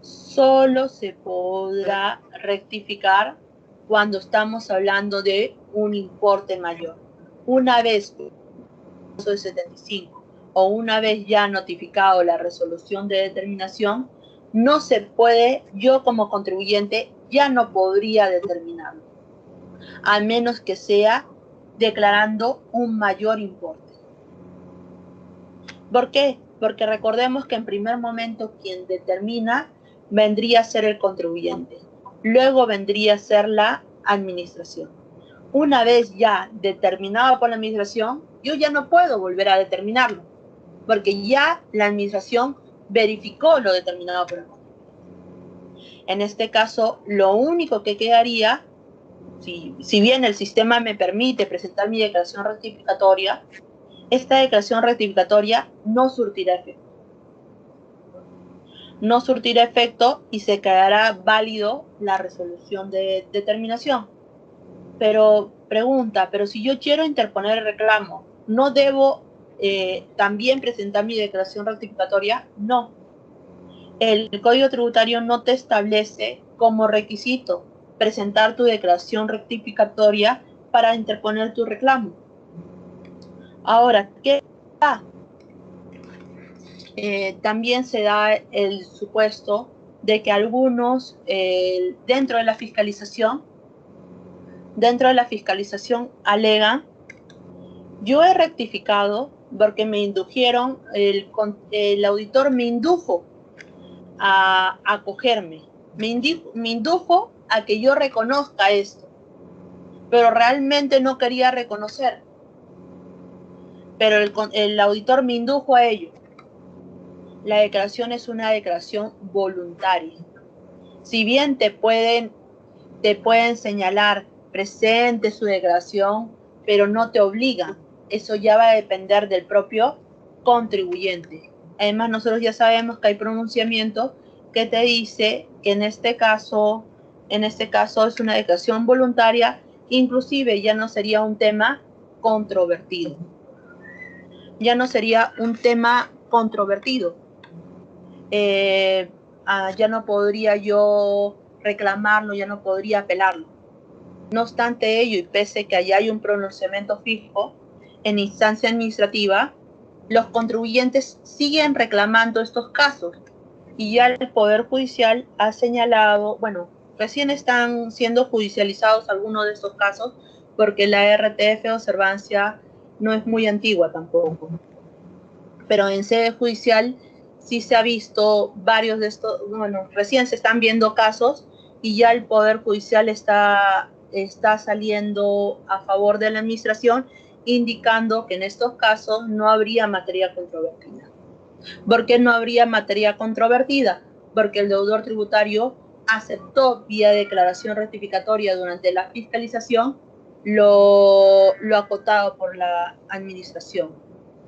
solo se podrá rectificar cuando estamos hablando de un importe mayor. Una vez de 75 o una vez ya notificado la resolución de determinación, no se puede, yo como contribuyente ya no podría determinarlo, a menos que sea declarando un mayor importe. ¿Por qué? Porque recordemos que en primer momento quien determina vendría a ser el contribuyente, luego vendría a ser la administración. Una vez ya determinado por la administración, yo ya no puedo volver a determinarlo, porque ya la administración verificó lo determinado por el contribuyente. En este caso, lo único que quedaría, si bien el sistema me permite presentar mi declaración rectificatoria, esta declaración rectificatoria no surtirá efecto. No surtirá efecto y se quedará válido la resolución de determinación. Pero pregunta, pero si yo quiero interponer el reclamo, ¿no debo también presentar mi declaración rectificatoria? No. El Código Tributario no te establece como requisito presentar tu declaración rectificatoria para interponer tu reclamo. Ahora, ¿qué da? También se da el supuesto de que algunos, dentro de la fiscalización alegan, yo he rectificado porque me indujeron, el auditor me indujo a acogerme, me indujo a que yo reconozca esto, pero realmente no quería reconocer, pero el auditor me indujo a ello. La declaración es una declaración voluntaria. Si bien te pueden señalar presente su declaración, pero no te obligan. Eso ya va a depender del propio contribuyente. Además, nosotros ya sabemos que hay pronunciamiento que te dice que en este caso es una declaración voluntaria, inclusive ya no sería un tema controvertido. Ya no sería un tema controvertido. Ya no podría yo reclamarlo, ya no podría apelarlo. No obstante ello, y pese que allá hay un pronunciamiento fijo en instancia administrativa, los contribuyentes siguen reclamando estos casos y ya el Poder Judicial ha señalado, bueno, recién están siendo judicializados algunos de estos casos porque la RTF de observancia no es muy antigua tampoco, pero en sede judicial sí se ha visto varios de estos, bueno, recién se están viendo casos y ya el Poder Judicial está saliendo a favor de la administración, indicando que en estos casos no habría materia controvertida. ¿Por qué no habría materia controvertida? Porque el deudor tributario aceptó vía declaración rectificatoria durante la fiscalización lo acotado por la administración.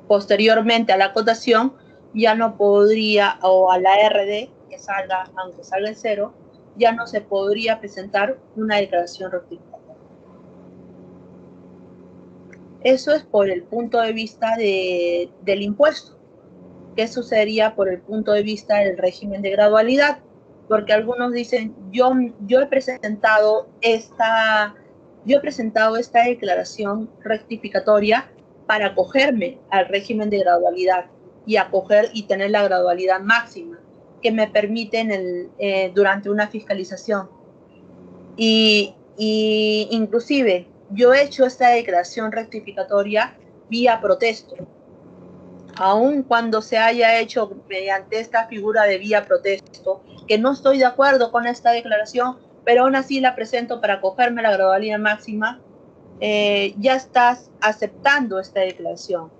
Posteriormente a la acotación ya no podría, o a la RD, que salga, aunque salga en cero, ya no se podría presentar una declaración rectificatoria. Eso es por el punto de vista del impuesto. ¿Qué sucedería por el punto de vista del régimen de gradualidad? Porque algunos dicen, yo he presentado esta declaración rectificatoria para acogerme al régimen de gradualidad y tener la gradualidad máxima que me permiten durante una fiscalización. Y inclusive yo he hecho esta declaración rectificatoria vía protesto, aun cuando se haya hecho mediante esta figura de vía protesto, que no estoy de acuerdo con esta declaración, pero aún así la presento para acogerme a la gradualidad máxima, ya estás aceptando esta declaración.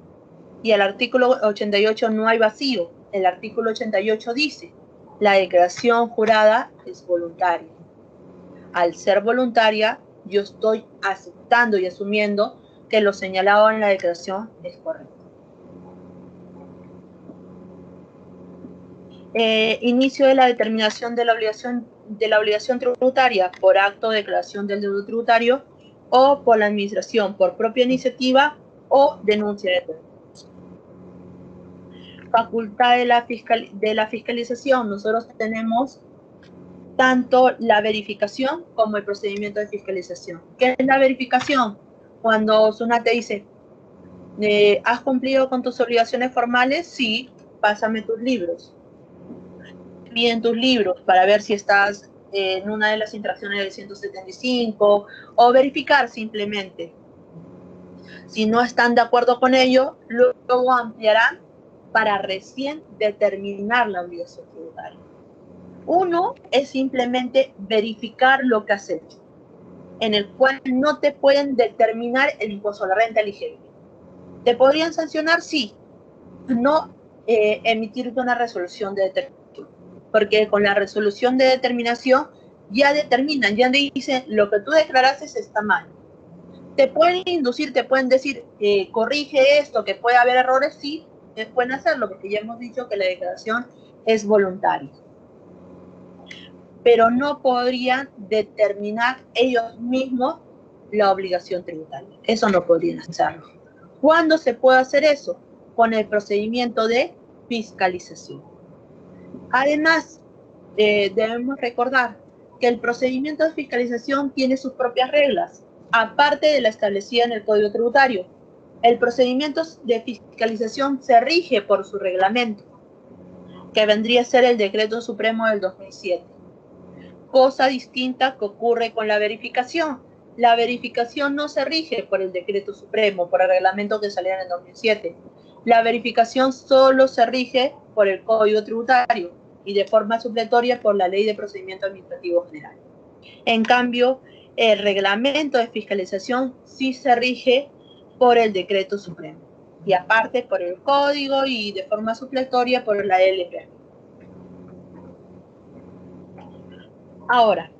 Y el artículo 88 no hay vacío. El artículo 88 dice, la declaración jurada es voluntaria. Al ser voluntaria, yo estoy aceptando y asumiendo que lo señalado en la declaración es correcto. Inicio de la determinación de la obligación tributaria por acto de declaración del deudo tributario o por la administración por propia iniciativa o denuncia de terceros. Facultad de la fiscalización. Nosotros tenemos tanto la verificación como el procedimiento de fiscalización. ¿Qué es la verificación? Cuando SUNAT te dice, ¿has cumplido con tus obligaciones formales? Sí, pásame tus libros. Piden tus libros para ver si estás en una de las infracciones del 175 o verificar simplemente. Si no están de acuerdo con ello, luego ampliarán para recién determinar la obligación tributaria. Uno es simplemente verificar lo que has hecho, en el cual no te pueden determinar el impuesto a la renta ligera. ¿Te podrían sancionar? Sí. No emitirte una resolución de determinación, porque con la resolución de determinación ya determinan, ya dicen lo que tú declaraste está mal. Te pueden inducir, te pueden decir, corrige esto, que puede haber errores, sí, pueden hacerlo, porque ya hemos dicho que la declaración es voluntaria. Pero no podrían determinar ellos mismos la obligación tributaria. Eso no podrían hacerlo. ¿Cuándo se puede hacer eso? Con el procedimiento de fiscalización. Además, debemos recordar que el procedimiento de fiscalización tiene sus propias reglas, aparte de la establecida en el Código Tributario. El procedimiento de fiscalización se rige por su reglamento, que vendría a ser el Decreto Supremo del 2007. Cosa distinta que ocurre con la verificación. La verificación no se rige por el Decreto Supremo, por el reglamento que salió en el 2007. La verificación solo se rige por el Código Tributario y de forma supletoria por la Ley de Procedimiento Administrativo General. En cambio, el reglamento de fiscalización sí se rige por el Decreto Supremo y aparte por el Código y de forma supletoria por la LPA. Ahora,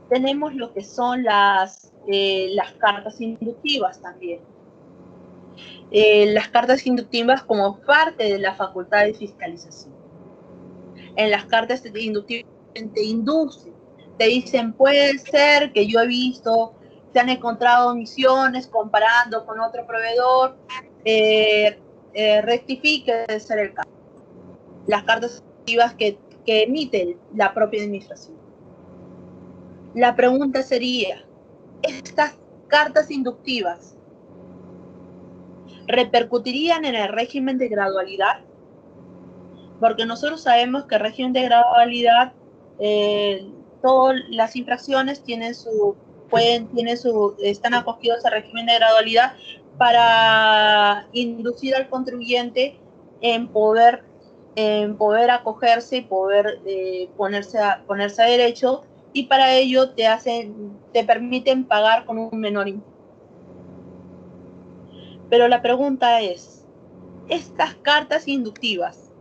tenemos lo que son las cartas inductivas también. Las cartas inductivas como parte de la facultad de fiscalización. En las cartas inductivas te inducen, te dicen, puede ser que yo he visto, se han encontrado omisiones comparando con otro proveedor, rectifique de ser el caso. Las cartas inductivas que emite la propia administración. La pregunta sería, ¿estas cartas inductivas repercutirían en el régimen de gradualidad? Porque nosotros sabemos que el régimen de gradualidad, todas las infracciones están acogidos al régimen de gradualidad para inducir al contribuyente en poder acogerse y poder ponerse a derecho, y para ello te permiten pagar con un menor impuesto. Pero la pregunta es, estas cartas inductivas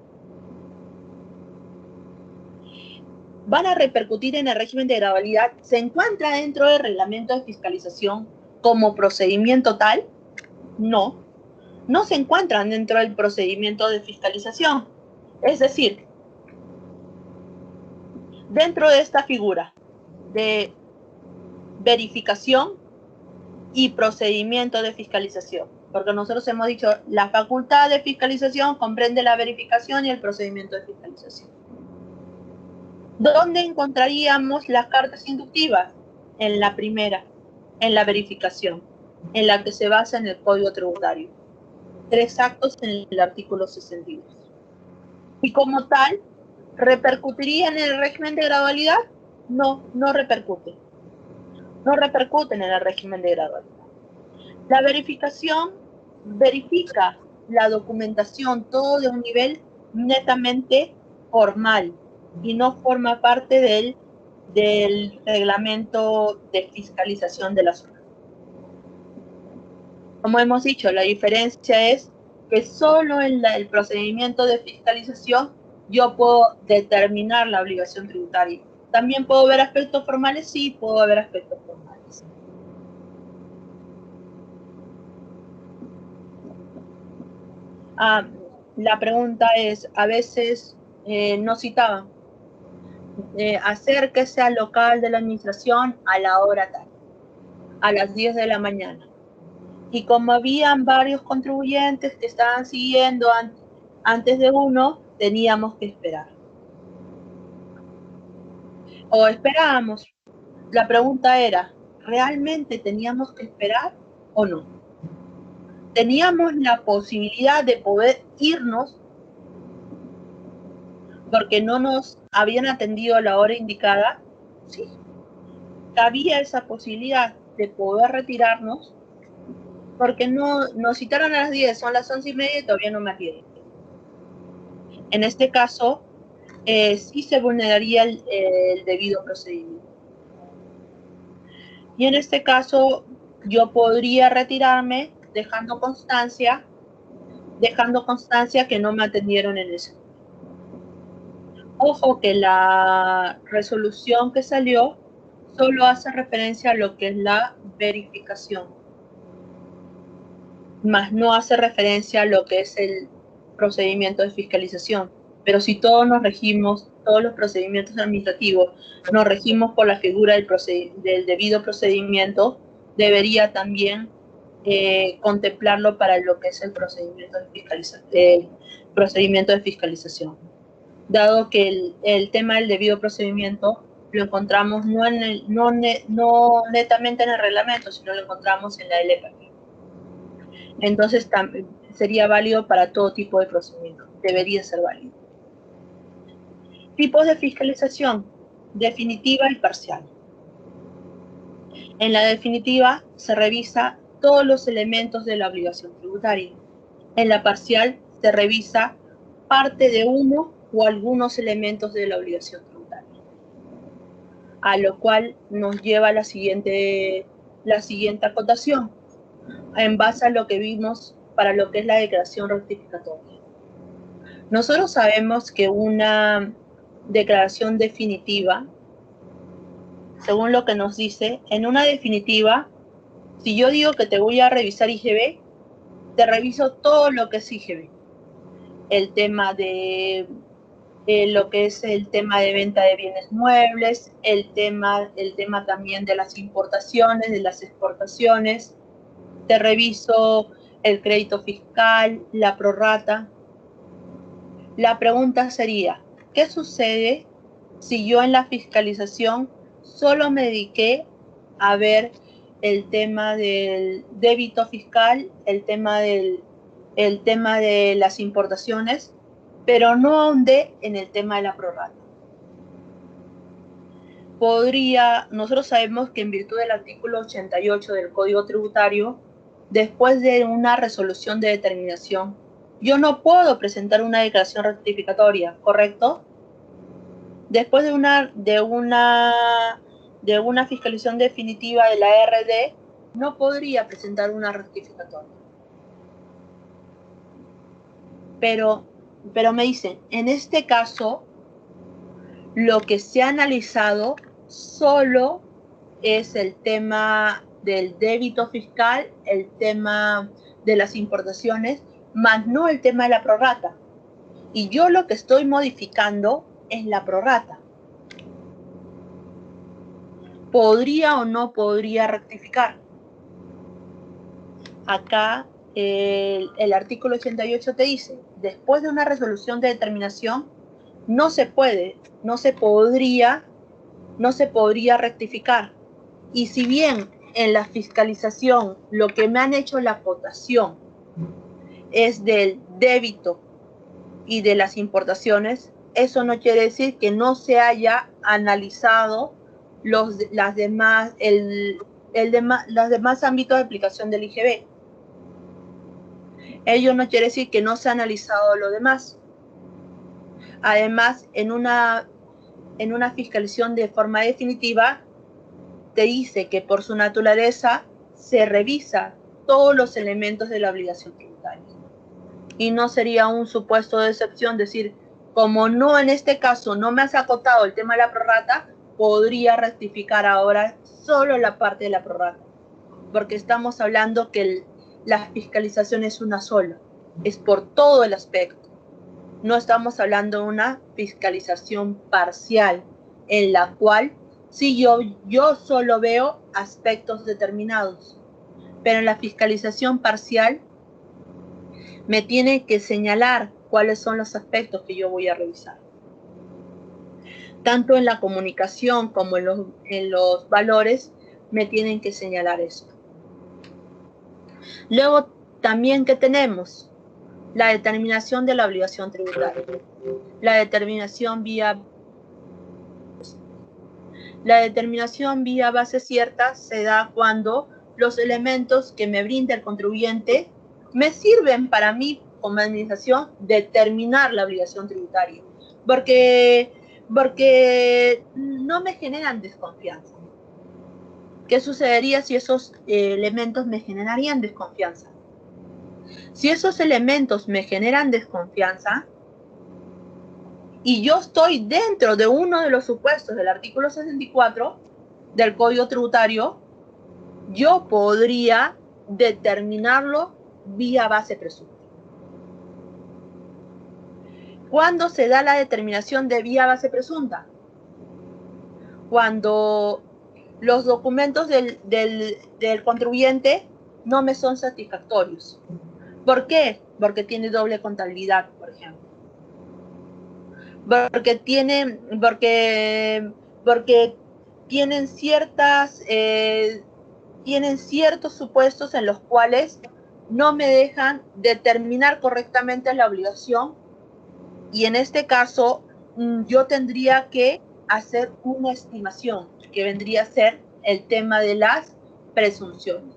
van a repercutir en el régimen de gradualidad. ¿Se encuentra dentro del reglamento de fiscalización como procedimiento tal? No, no se encuentran dentro del procedimiento de fiscalización. Es decir, dentro de esta figura de verificación y procedimiento de fiscalización, porque nosotros hemos dicho la facultad de fiscalización comprende la verificación y el procedimiento de fiscalización. ¿Dónde encontraríamos las cartas inductivas? En la primera, en la verificación, en la que se basa en el Código Tributario. 3 actos en el artículo 62. Y como tal, ¿repercutiría en el régimen de gradualidad? No, no repercute. No repercuten en el régimen de gradualidad. La verificación verifica la documentación, todo de un nivel netamente formal y no forma parte del reglamento de fiscalización de la zona. Como hemos dicho, la diferencia es que solo en el procedimiento de fiscalización yo puedo determinar la obligación tributaria. ¿También puedo ver aspectos formales? Sí, puedo ver aspectos formales. La pregunta es, a veces no citaban, acérquese al local de la administración a la hora tal, a las 10 de la mañana. Y como habían varios contribuyentes que estaban siguiendo antes de uno, teníamos que esperar. O esperábamos. La pregunta era, ¿realmente teníamos que esperar o no? ¿Teníamos la posibilidad de poder irnos porque no nos habían atendido a la hora indicada? Sí. Había esa posibilidad de poder retirarnos porque no nos citaron a las 10, son las 11:30 y todavía no me atienden. En este caso, sí se vulneraría el debido procedimiento. Y en este caso, yo podría retirarme dejando constancia que no me atendieron en ese momento. Ojo que la resolución que salió solo hace referencia a lo que es la verificación, más no hace referencia a lo que es el procedimiento de fiscalización. Pero si todos nos regimos, todos los procedimientos administrativos nos regimos por la figura del debido procedimiento, debería también contemplarlo para lo que es el procedimiento de fiscalización. Dado que el tema del debido procedimiento lo encontramos no netamente en el reglamento, sino lo encontramos en la LPP. Entonces sería válido para todo tipo de procedimiento, debería ser válido. Tipos de fiscalización, definitiva y parcial. En la definitiva se revisa todos los elementos de la obligación tributaria. En la parcial se revisa parte de uno o algunos elementos de la obligación tributaria. A lo cual nos lleva a la siguiente acotación, en base a lo que vimos para lo que es la declaración rectificatoria. Nosotros sabemos que una declaración definitiva, según lo que nos dice, en una definitiva, si yo digo que te voy a revisar IGB, te reviso todo lo que es IGB. El tema de lo que es el tema de venta de bienes muebles, el tema también de las importaciones, de las exportaciones. Te reviso el crédito fiscal, la prorrata. La pregunta sería, ¿qué sucede si yo en la fiscalización solo me dediqué a ver el tema del débito fiscal, el tema de las importaciones, pero no ahondé en el tema de la prorrata? Nosotros sabemos que en virtud del artículo 88 del Código Tributario, después de una resolución de determinación, yo no puedo presentar una declaración rectificatoria, ¿correcto? Después de una fiscalización definitiva de la RD, no podría presentar una rectificatoria. pero me dicen, en este caso, lo que se ha analizado solo es el tema del débito fiscal, el tema de las importaciones, más no el tema de la prorrata. Y yo lo que estoy modificando es la prorrata. ¿Podría o no podría rectificar? Acá el artículo 88 te dice, después de una resolución de determinación, no se podría rectificar. Y si bien en la fiscalización lo que me han hecho la acotación es del débito y de las importaciones, eso no quiere decir que no se haya analizado los demás ámbitos de aplicación del IGB. Ello no quiere decir que no se ha analizado lo demás. Además, en una fiscalización de forma definitiva, te dice que por su naturaleza se revisa todos los elementos de la obligación tributaria. Y no sería un supuesto de excepción decir, como no en este caso no me has acotado el tema de la prorrata, podría rectificar ahora solo la parte de la prorrata. Porque estamos hablando que la fiscalización es una sola, es por todo el aspecto. No estamos hablando de una fiscalización parcial en la cual sí yo solo veo aspectos determinados, pero en la fiscalización parcial me tiene que señalar cuáles son los aspectos que yo voy a revisar. Tanto en la comunicación como en los valores me tienen que señalar eso. Luego también, ¿qué tenemos? La determinación de la obligación tributaria. La determinación vía base cierta se da cuando los elementos que me brinda el contribuyente me sirven para mí como administración determinar la obligación tributaria, porque no me generan desconfianza. ¿Qué sucedería si esos elementos me generarían desconfianza? Si esos elementos me generan desconfianza y yo estoy dentro de uno de los supuestos del artículo 64 del Código Tributario, yo podría determinarlo vía base presunta. ¿Cuándo se da la determinación de vía base presunta? Cuando los documentos del contribuyente no me son satisfactorios. ¿Por qué? Porque tiene doble contabilidad, por ejemplo. Porque tienen ciertos supuestos en los cuales no me dejan determinar correctamente la obligación, y en este caso yo tendría que hacer una estimación que vendría a ser el tema de las presunciones.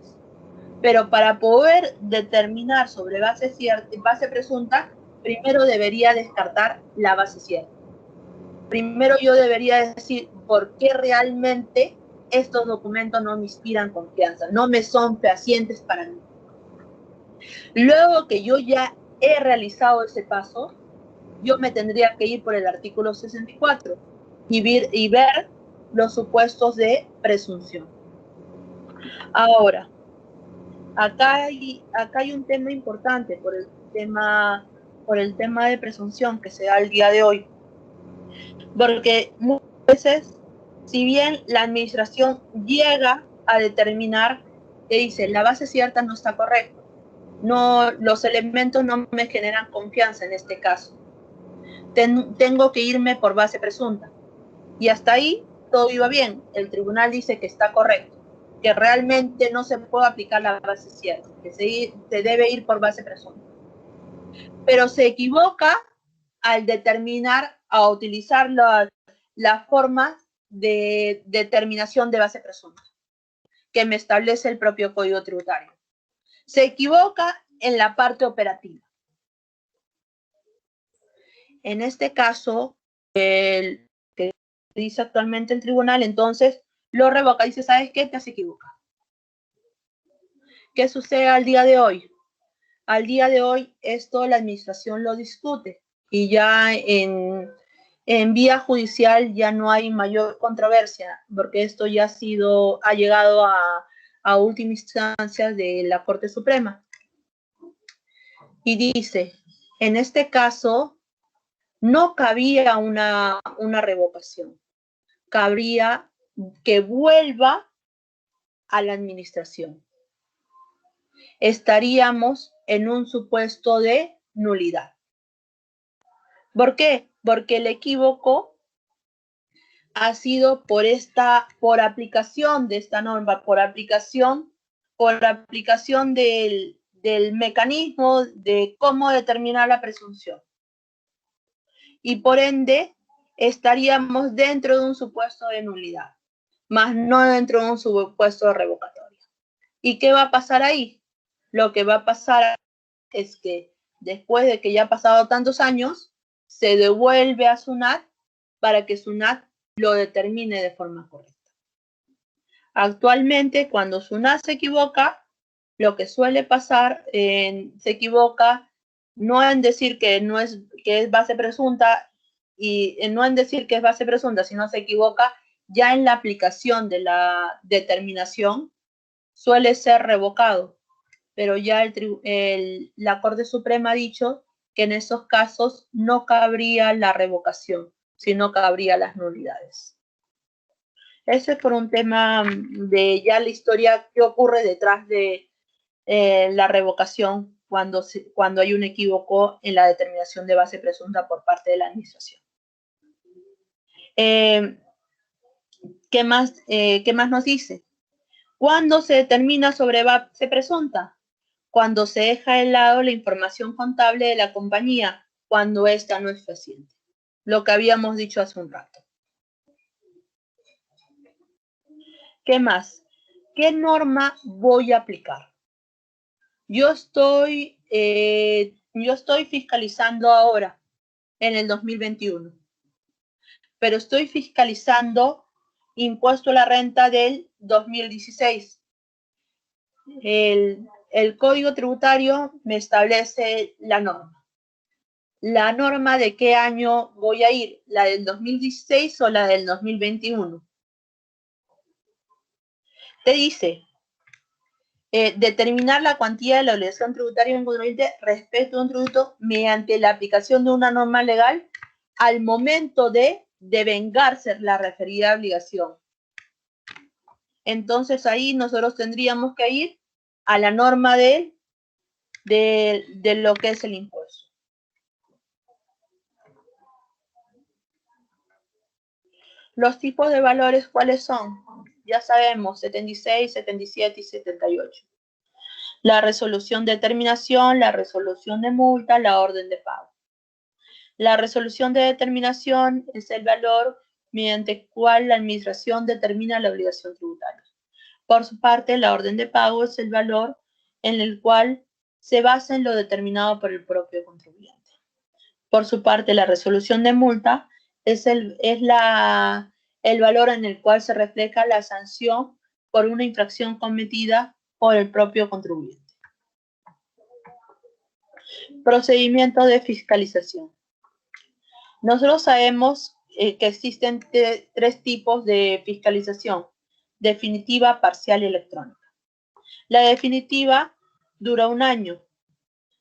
Pero para poder determinar sobre base presunta, primero debería descartar la base cierta. Primero yo debería decir por qué realmente estos documentos no me inspiran confianza, no me son fehacientes para mí. Luego que yo ya he realizado ese paso, yo me tendría que ir por el artículo 64 y ver los supuestos de presunción. Ahora, acá hay un tema importante por el tema de presunción que se da el día de hoy. Porque muchas veces, si bien la administración llega a determinar que dice la base cierta no está correcta, los elementos no me generan confianza en este caso, tengo que irme por base presunta, y hasta ahí todo iba bien, el tribunal dice que está correcto, que realmente no se puede aplicar la base cierta, que se debe ir por base presunta, pero se equivoca al determinar, a utilizar la forma de determinación de base presunta que me establece el propio Código Tributario. Se equivoca en la parte operativa. En este caso, el que dice actualmente el tribunal, entonces lo revoca y dice, ¿sabes qué? Te has equivocado. ¿Qué sucede al día de hoy? Al día de hoy, esto la administración lo discute y ya en vía judicial ya no hay mayor controversia, porque esto ya ha llegado a última instancia de la Corte Suprema. Y dice, en este caso, no cabía una revocación, cabría que vuelva a la administración. Estaríamos en un supuesto de nulidad. ¿Por qué? Porque el equívoco ha sido por aplicación de esta norma, por aplicación del mecanismo de cómo determinar la presunción. Y por ende, estaríamos dentro de un supuesto de nulidad, más no dentro de un supuesto de revocatoria. ¿Y qué va a pasar ahí? Lo que va a pasar es que después de que ya ha pasado tantos años, se devuelve a SUNAT para que SUNAT lo determine de forma correcta. Actualmente, cuando SUNAT se equivoca, lo que suele pasar, se equivoca no en decir que es base presunta, y no en decir que es base presunta, sino se equivoca ya en la aplicación de la determinación, suele ser revocado. Pero ya la Corte Suprema ha dicho que en esos casos no cabría la revocación, sino cabría las nulidades. Ese es por un tema de ya la historia que ocurre detrás de la revocación cuando hay un equívoco en la determinación de base presunta por parte de la administración. ¿Qué más nos dice? ¿Cuándo se determina sobre base presunta? Cuando se deja de lado la información contable de la compañía, cuando ésta no es fehaciente. Lo que habíamos dicho hace un rato. ¿Qué más? ¿Qué norma voy a aplicar? Yo estoy fiscalizando ahora, en el 2021, pero estoy fiscalizando impuesto a la renta del 2016. El Código Tributario me establece la norma. ¿La norma de qué año voy a ir? ¿La del 2016 o la del 2021? Te dice, determinar la cuantía de la obligación tributaria incontribuyente respecto a un tributo mediante la aplicación de una norma legal al momento de devengarse la referida obligación. Entonces ahí nosotros tendríamos que ir a la norma de lo que es el impuesto. Los tipos de valores, ¿cuáles son? Ya sabemos, 76, 77 y 78. La resolución de determinación, la resolución de multa, la orden de pago. La resolución de determinación es el valor mediante el cual la administración determina la obligación tributaria. Por su parte, la orden de pago es el valor en el cual se basa en lo determinado por el propio contribuyente. Por su parte, la resolución de multa es el valor en el cual se refleja la sanción por una infracción cometida por el propio contribuyente. Procedimiento de fiscalización. Nosotros sabemos que existen tres tipos de fiscalización: definitiva, parcial y electrónica. La definitiva dura 1 año,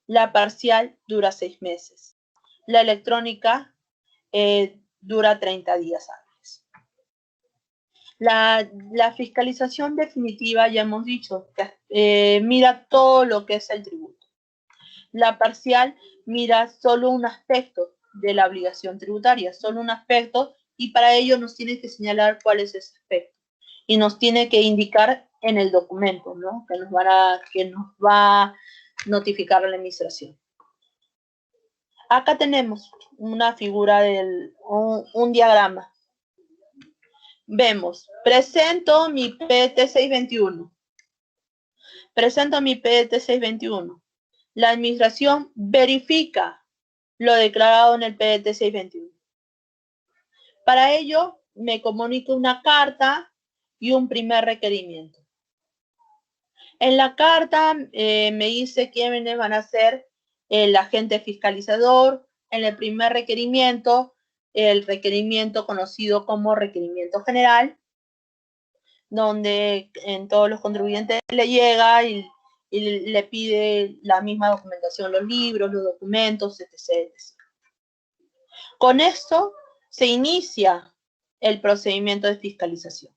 la parcial dura 6 meses, la electrónica dura 30 días hábiles. La fiscalización definitiva, ya hemos dicho, que mira todo lo que es el tributo. La parcial mira solo un aspecto de la obligación tributaria, solo un aspecto, y para ello nos tiene que señalar cuál es ese aspecto. Y nos tiene que indicar en el documento, ¿no?, que nos va a notificar a la administración. Acá tenemos una figura un diagrama. Vemos, presento mi PDT 621. Presento mi PDT 621. La administración verifica lo declarado en el PDT 621. Para ello, me comunica una carta y un primer requerimiento. En la carta me dice quiénes van a ser el agente fiscalizador. En el primer requerimiento, el requerimiento conocido como requerimiento general, donde en todos los contribuyentes le llega y le pide la misma documentación, los libros, los documentos, etc. Con esto se inicia el procedimiento de fiscalización.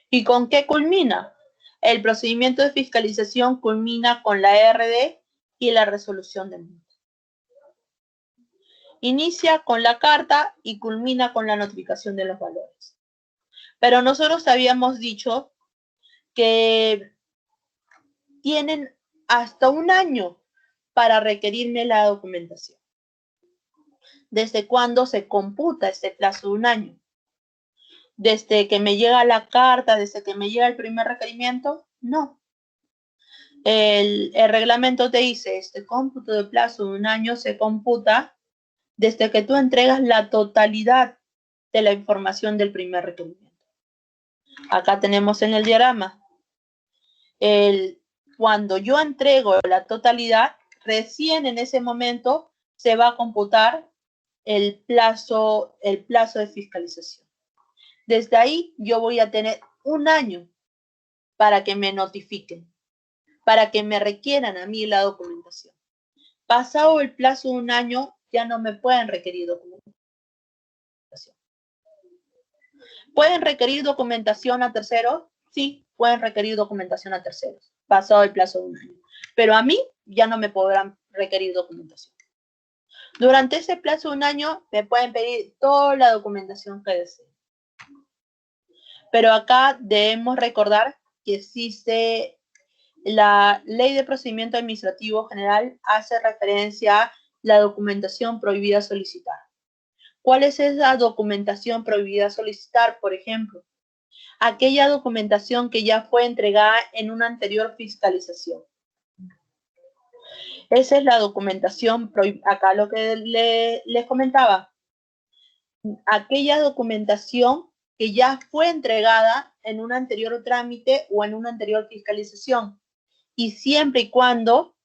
¿Y con qué culmina? El procedimiento de fiscalización culmina con la RD y la resolución de multa. Inicia con la carta y culmina con la notificación de los valores. Pero nosotros habíamos dicho que tienen hasta un año para requerirme la documentación. ¿Desde cuándo se computa este plazo de un año? ¿Desde que me llega la carta, desde que me llega el primer requerimiento? No. El reglamento te dice, este cómputo de plazo de un año se computa desde que tú entregas la totalidad de la información del primer requerimiento. Acá tenemos en el diagrama, cuando yo entrego la totalidad, recién en ese momento se va a computar el plazo de fiscalización. Desde ahí yo voy a tener un año para que me notifiquen, para que me requieran a mí la documentación. Pasado el plazo de un año, ya no me pueden requerir documentación. ¿Pueden requerir documentación a terceros? Sí, pueden requerir documentación a terceros, pasado el plazo de un año. Pero a mí ya no me podrán requerir documentación. Durante ese plazo de un año me pueden pedir toda la documentación que deseen. Pero acá debemos recordar que existe la Ley de Procedimiento Administrativo General, hace referencia a la documentación prohibida solicitar. ¿Cuál es esa documentación prohibida solicitar? Por ejemplo, aquella documentación que ya fue entregada en una anterior fiscalización. Esa es la documentación prohibida. Acá lo que les comentaba, aquella documentación que ya fue entregada en un anterior trámite o en una anterior fiscalización. Y siempre y cuando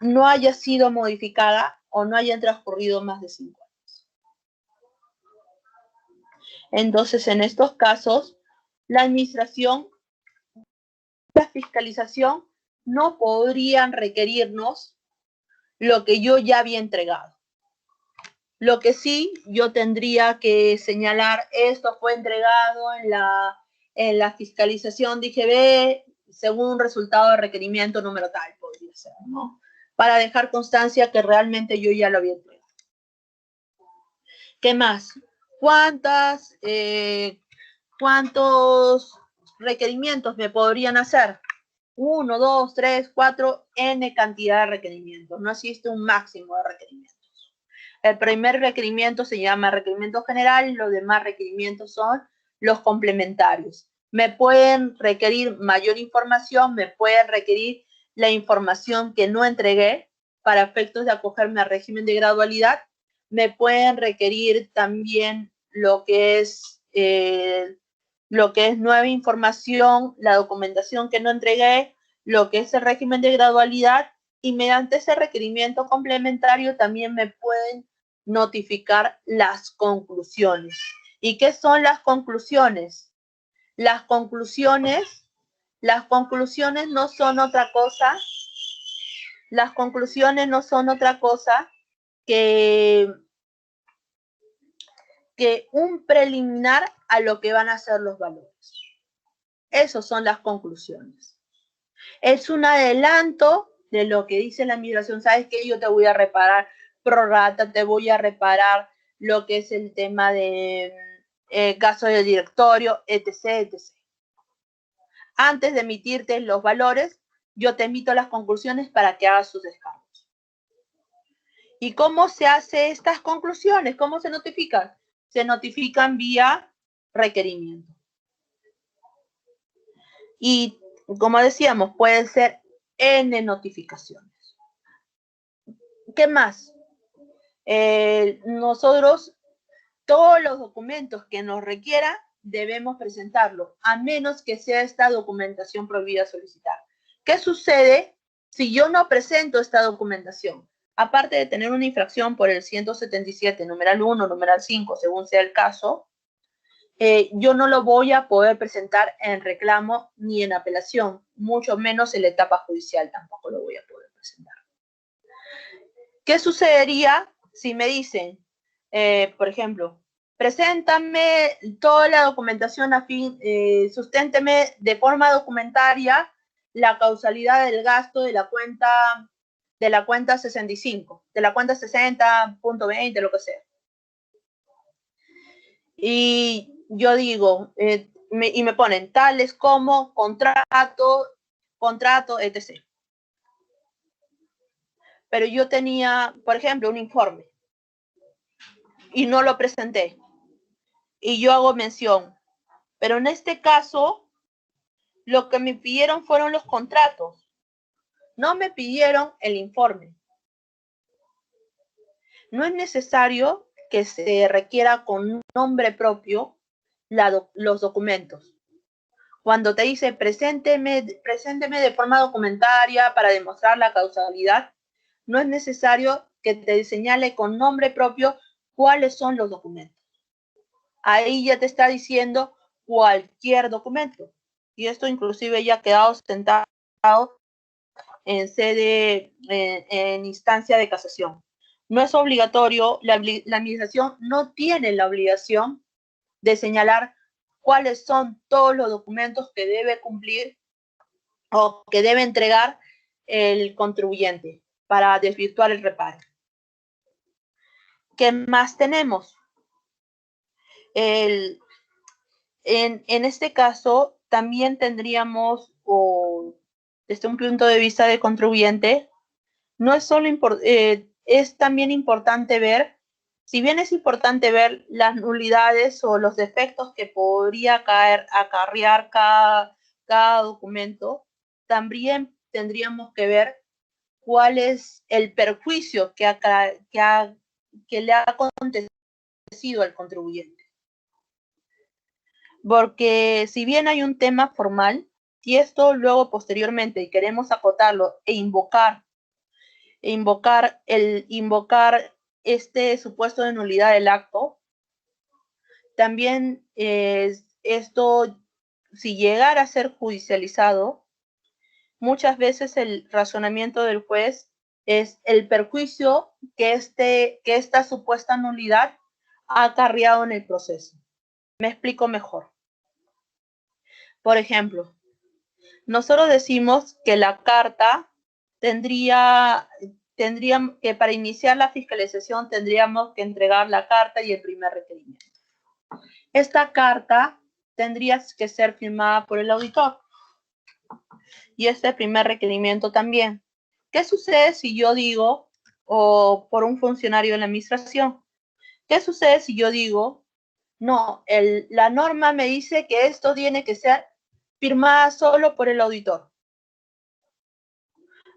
no haya sido modificada o no hayan transcurrido más de 5 años. Entonces, en estos casos, la administración, la fiscalización, no podrían requerirnos lo que yo ya había entregado. Lo que sí, yo tendría que señalar, esto fue entregado en la fiscalización de IGB, según un resultado de requerimiento número tal, podría ser, ¿no? Para dejar constancia que realmente yo ya lo había entregado. ¿Qué más? ¿Cuántos requerimientos me podrían hacer? 1, 2, 3, 4, N cantidad de requerimientos. No existe un máximo de requerimientos. El primer requerimiento se llama requerimiento general y los demás requerimientos son los complementarios. Me pueden requerir mayor información, me pueden requerir la información que no entregué para efectos de acogerme al régimen de gradualidad. Me pueden requerir también lo que es nueva información, la documentación que no entregué, lo que es el régimen de gradualidad, y mediante ese requerimiento complementario también me pueden notificar las conclusiones. ¿Y qué son las conclusiones? Las conclusiones no son otra cosa. Las conclusiones no son otra cosa que un preliminar a lo que van a ser los valores. Esas son las conclusiones. Es un adelanto de lo que dice la administración. ¿Sabes qué? Yo te voy a reparar prorata, te voy a reparar lo que es el tema de caso del directorio, etc., etc. Antes de emitirte los valores, yo te emito las conclusiones para que hagas sus descargos. ¿Y cómo se hace estas conclusiones? ¿Cómo se notifican? Se notifican vía requerimiento. Y como decíamos, pueden ser N notificaciones. ¿Qué más? Nosotros, todos los documentos que nos requiera, debemos presentarlo, a menos que sea esta documentación prohibida solicitar. ¿Qué sucede si yo no presento esta documentación? Aparte de tener una infracción por el 177, numeral 1, numeral 5, según sea el caso, yo no lo voy a poder presentar en reclamo ni en apelación, mucho menos en la etapa judicial tampoco lo voy a poder presentar. ¿Qué sucedería si me dicen, por ejemplo, preséntame toda la documentación susténteme de forma documentaria la causalidad del gasto de la cuenta 65, de la cuenta 60.20, lo que sea? Y yo digo, y me ponen tales como contrato, etc. Pero yo tenía, por ejemplo, un informe y no lo presenté. Y yo hago mención. Pero en este caso, lo que me pidieron fueron los contratos. No me pidieron el informe. No es necesario que se requiera con nombre propio los documentos. Cuando te dice presénteme de forma documentaria para demostrar la causalidad, no es necesario que te señale con nombre propio cuáles son los documentos. Ahí ya te está diciendo cualquier documento. Y esto inclusive ya ha quedado sentado en sede, en instancia de casación. No es obligatorio, la administración no tiene la obligación de señalar cuáles son todos los documentos que debe cumplir o que debe entregar el contribuyente para desvirtuar el reparo. ¿Qué más tenemos? En este caso, también tendríamos, desde un punto de vista del contribuyente, no es solo es también importante ver, si bien es importante ver las nulidades o los defectos que podría acarrear cada documento, también tendríamos que ver cuál es el perjuicio que le ha acontecido al contribuyente. Porque si bien hay un tema formal, si esto luego posteriormente queremos acotarlo e invocar este supuesto de nulidad del acto, también esto, si llegara a ser judicializado, muchas veces el razonamiento del juez es el perjuicio que esta supuesta nulidad ha acarreado en el proceso. Me explico mejor. Por ejemplo, nosotros decimos que la carta tendríamos que para iniciar la fiscalización tendríamos que entregar la carta y el primer requerimiento. Esta carta tendría que ser firmada por el auditor. Y este primer requerimiento también. ¿Qué sucede si yo digo, o por un funcionario de la administración? ¿Qué sucede si yo digo, no, la norma me dice que esto tiene que ser firmada solo por el auditor?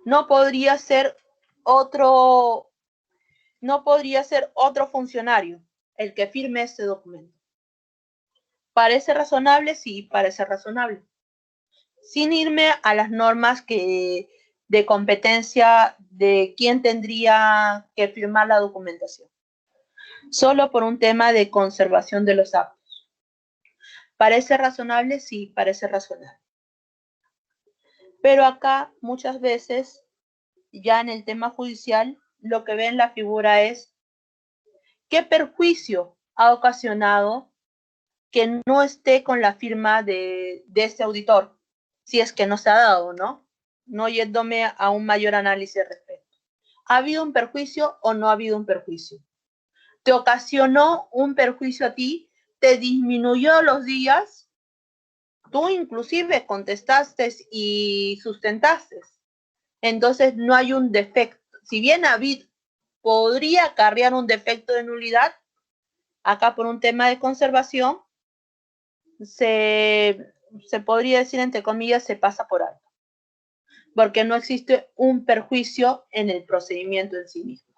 No podría ser otro funcionario el que firme este documento. ¿Parece razonable? Sí, parece razonable. Sin irme a las normas de competencia de quién tendría que firmar la documentación. Solo por un tema de conservación de los actos. ¿Parece razonable? Sí, parece razonable. Pero acá muchas veces, ya en el tema judicial, lo que ve en la figura es qué perjuicio ha ocasionado que no esté con la firma de este auditor, si es que no se ha dado, ¿no? No yéndome a un mayor análisis al respecto. ¿Ha habido un perjuicio o no ha habido un perjuicio? ¿Te ocasionó un perjuicio a ti? ¿Te disminuyó los días? Tú inclusive contestaste y sustentaste. Entonces no hay un defecto. Si bien podría acarrear un defecto de nulidad, acá por un tema de conservación, se podría decir, entre comillas, se pasa por alto, porque no existe un perjuicio en el procedimiento en sí mismo.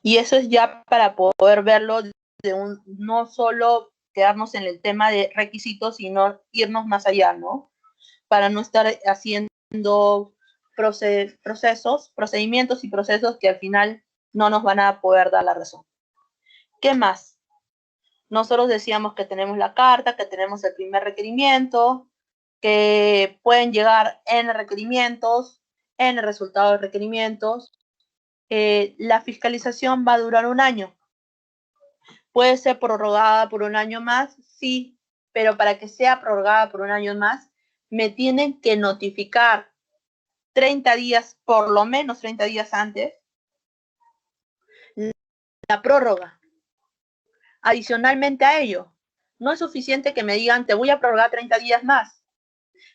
Y eso es ya para poder verlo no solo quedarnos en el tema de requisitos y no irnos más allá, ¿no? Para no estar haciendo procedimientos y procesos que al final no nos van a poder dar la razón. ¿Qué más? Nosotros decíamos que tenemos la carta, que tenemos el primer requerimiento, que pueden llegar N requerimientos, N resultados de requerimientos. La fiscalización va a durar 1 año. ¿Puede ser prorrogada por 1 año más? Sí, pero para que sea prorrogada por 1 año más, me tienen que notificar 30 días, por lo menos 30 días antes, la prórroga. Adicionalmente a ello, no es suficiente que me digan, te voy a prorrogar 30 días más.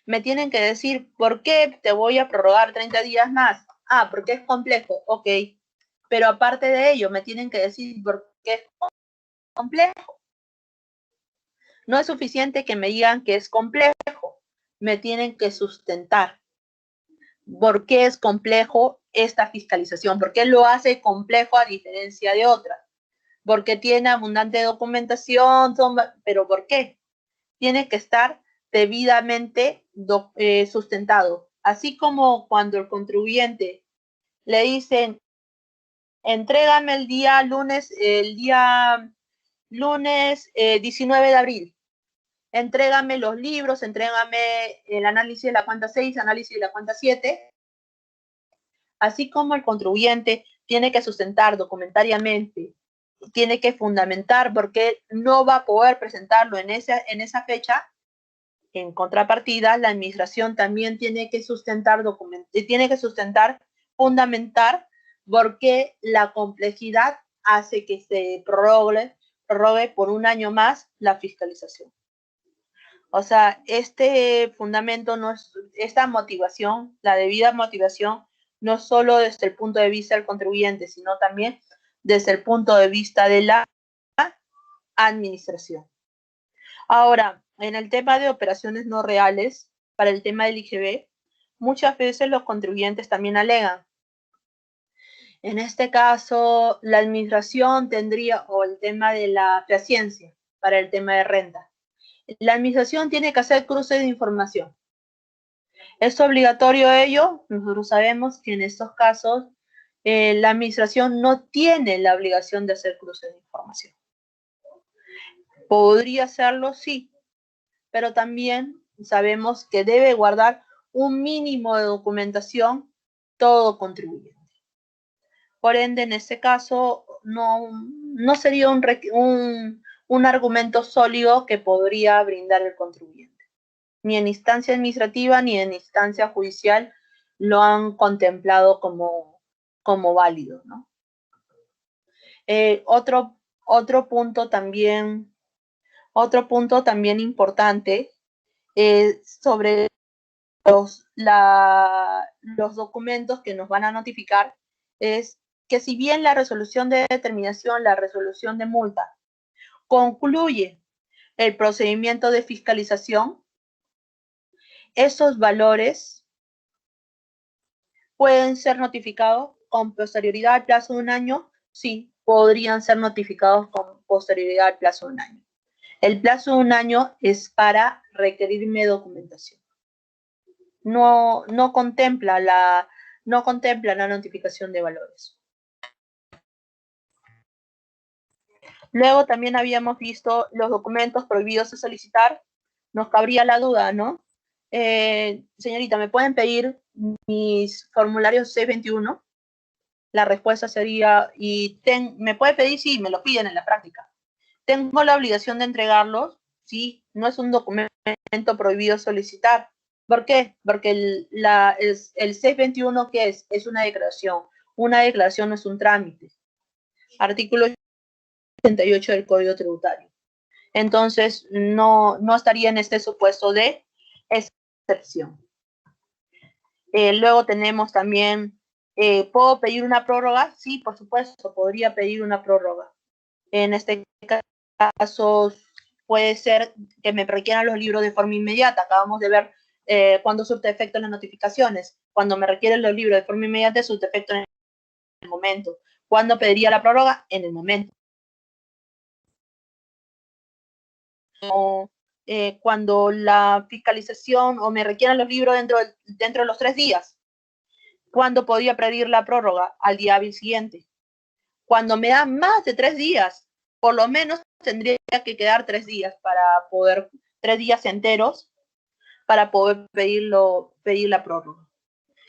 Me tienen que decir, ¿por qué te voy a prorrogar 30 días más? Ah, porque es complejo, ok. Pero aparte de ello, me tienen que decir por qué es complejo. No es suficiente que me digan que es complejo, me tienen que sustentar. ¿Por qué es complejo esta fiscalización? ¿Por qué lo hace complejo a diferencia de otras? Porque tiene abundante documentación, pero ¿por qué? Tiene que estar debidamente sustentado. Así como cuando el contribuyente le dicen, entrégame el día lunes 19 de abril, entrégame los libros, entrégame el análisis de la cuenta 6, análisis de la cuenta 7, así como el contribuyente tiene que sustentar documentariamente, tiene que fundamentar porque no va a poder presentarlo en esa fecha. En contrapartida, la administración también tiene que sustentar, fundamentar, porque la complejidad hace que se prorrogue por 1 año más la fiscalización. O sea, este fundamento, esta motivación, la debida motivación, no solo desde el punto de vista del contribuyente, sino también desde el punto de vista de la administración. Ahora, en el tema de operaciones no reales, para el tema del IGB, muchas veces los contribuyentes también alegan. En este caso, la administración tendría, o el tema de la fehaciencia, para el tema de renta. La administración tiene que hacer cruce de información. ¿Es obligatorio ello? Nosotros sabemos que en estos casos la administración no tiene la obligación de hacer cruce de información. ¿Podría hacerlo? Sí, pero también sabemos que debe guardar un mínimo de documentación todo contribuyente. Por ende, en este caso, no sería un argumento sólido que podría brindar el contribuyente. Ni en instancia administrativa ni en instancia judicial lo han contemplado como válido, ¿no? Otro punto también importante sobre los documentos que nos van a notificar es que si bien la resolución de determinación, la resolución de multa, concluye el procedimiento de fiscalización, esos valores pueden ser notificados con posterioridad al plazo de 1 año. Sí, podrían ser notificados con posterioridad al plazo de 1 año. El plazo de 1 año es para requerirme documentación. No contempla la notificación de valores. Luego también habíamos visto los documentos prohibidos de solicitar. Nos cabría la duda, ¿no? Señorita, ¿me pueden pedir mis formularios C21? La respuesta sería, ¿me puede pedir? Sí, me lo piden en la práctica. ¿Tengo la obligación de entregarlos? Sí, no es un documento prohibido solicitar. ¿Por qué? Porque el C21, ¿qué es? Es una declaración. Una declaración no es un trámite. Artículo 88 del Código Tributario. Entonces, no estaría en este supuesto de excepción. Luego tenemos también, ¿puedo pedir una prórroga? Sí, por supuesto, podría pedir una prórroga. En este caso, puede ser que me requieran los libros de forma inmediata. Acabamos de ver cuando surte efecto las notificaciones. Cuando me requieren los libros de forma inmediata, surte efecto en el momento. ¿Cuándo pediría la prórroga? En el momento. cuando la fiscalización o me requieran los libros dentro de los 3 días. ¿Cuándo podría pedir la prórroga? Al día hábil siguiente. Cuando me dan más de 3 días, por lo menos tendría que quedar 3 días para poder, 3 días enteros para poder pedir la prórroga.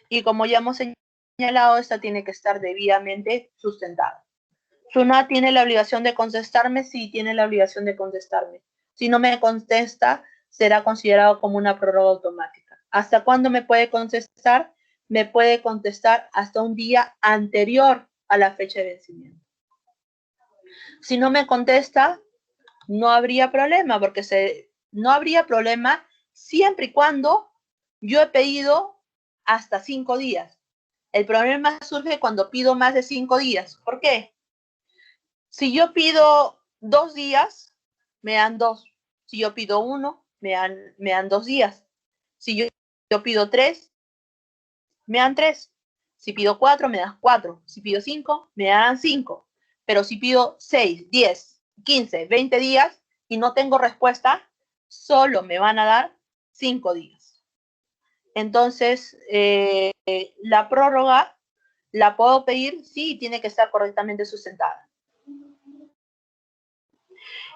Y como ya hemos señalado, esta tiene que estar debidamente sustentada. SUNAT tiene la obligación de contestarme, sí, tiene la obligación de contestarme. Si no me contesta, será considerado como una prórroga automática. ¿Hasta cuándo me puede contestar? Me puede contestar hasta un día anterior a la fecha de vencimiento. Si no me contesta, no habría problema, porque no habría problema siempre y cuando yo he pedido hasta 5 días. El problema surge cuando pido más de 5 días. ¿Por qué? Si yo pido 2 días, me dan 2. Si yo pido 1, me dan 2 días. Si yo pido 3, me dan 3. Si pido 4, me dan 4. Si pido 5, me dan 5. Pero si pido 6, 10, 15, 20 días y no tengo respuesta, solo me van a dar 5 días. Entonces, la prórroga, ¿la puedo pedir? Sí, tiene que estar correctamente sustentada.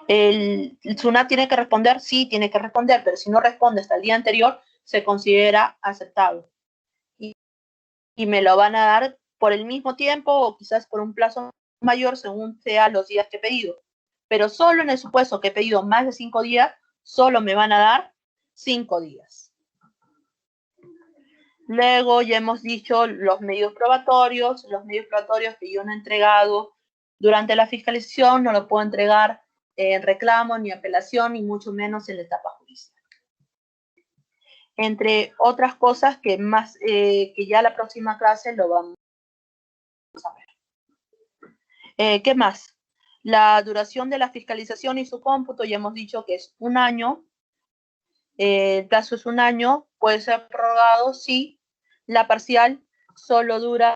¿El SUNAT tiene que responder? Sí, tiene que responder, pero si no responde hasta el día anterior, se considera aceptado. Y me lo van a dar por el mismo tiempo o quizás por un plazo mayor según sea los días que he pedido. Pero solo en el supuesto que he pedido más de 5 días, solo me van a dar 5 días. Luego ya hemos dicho los medios probatorios que yo no he entregado durante la fiscalización, no lo puedo entregar en reclamo, ni apelación, ni mucho menos en la etapa judicial. Entre otras cosas que ya la próxima clase lo vamos a ver. ¿Qué más? La duración de la fiscalización y su cómputo, ya hemos dicho que es 1 año. El plazo es 1 año, puede ser prorrogado si la parcial solo dura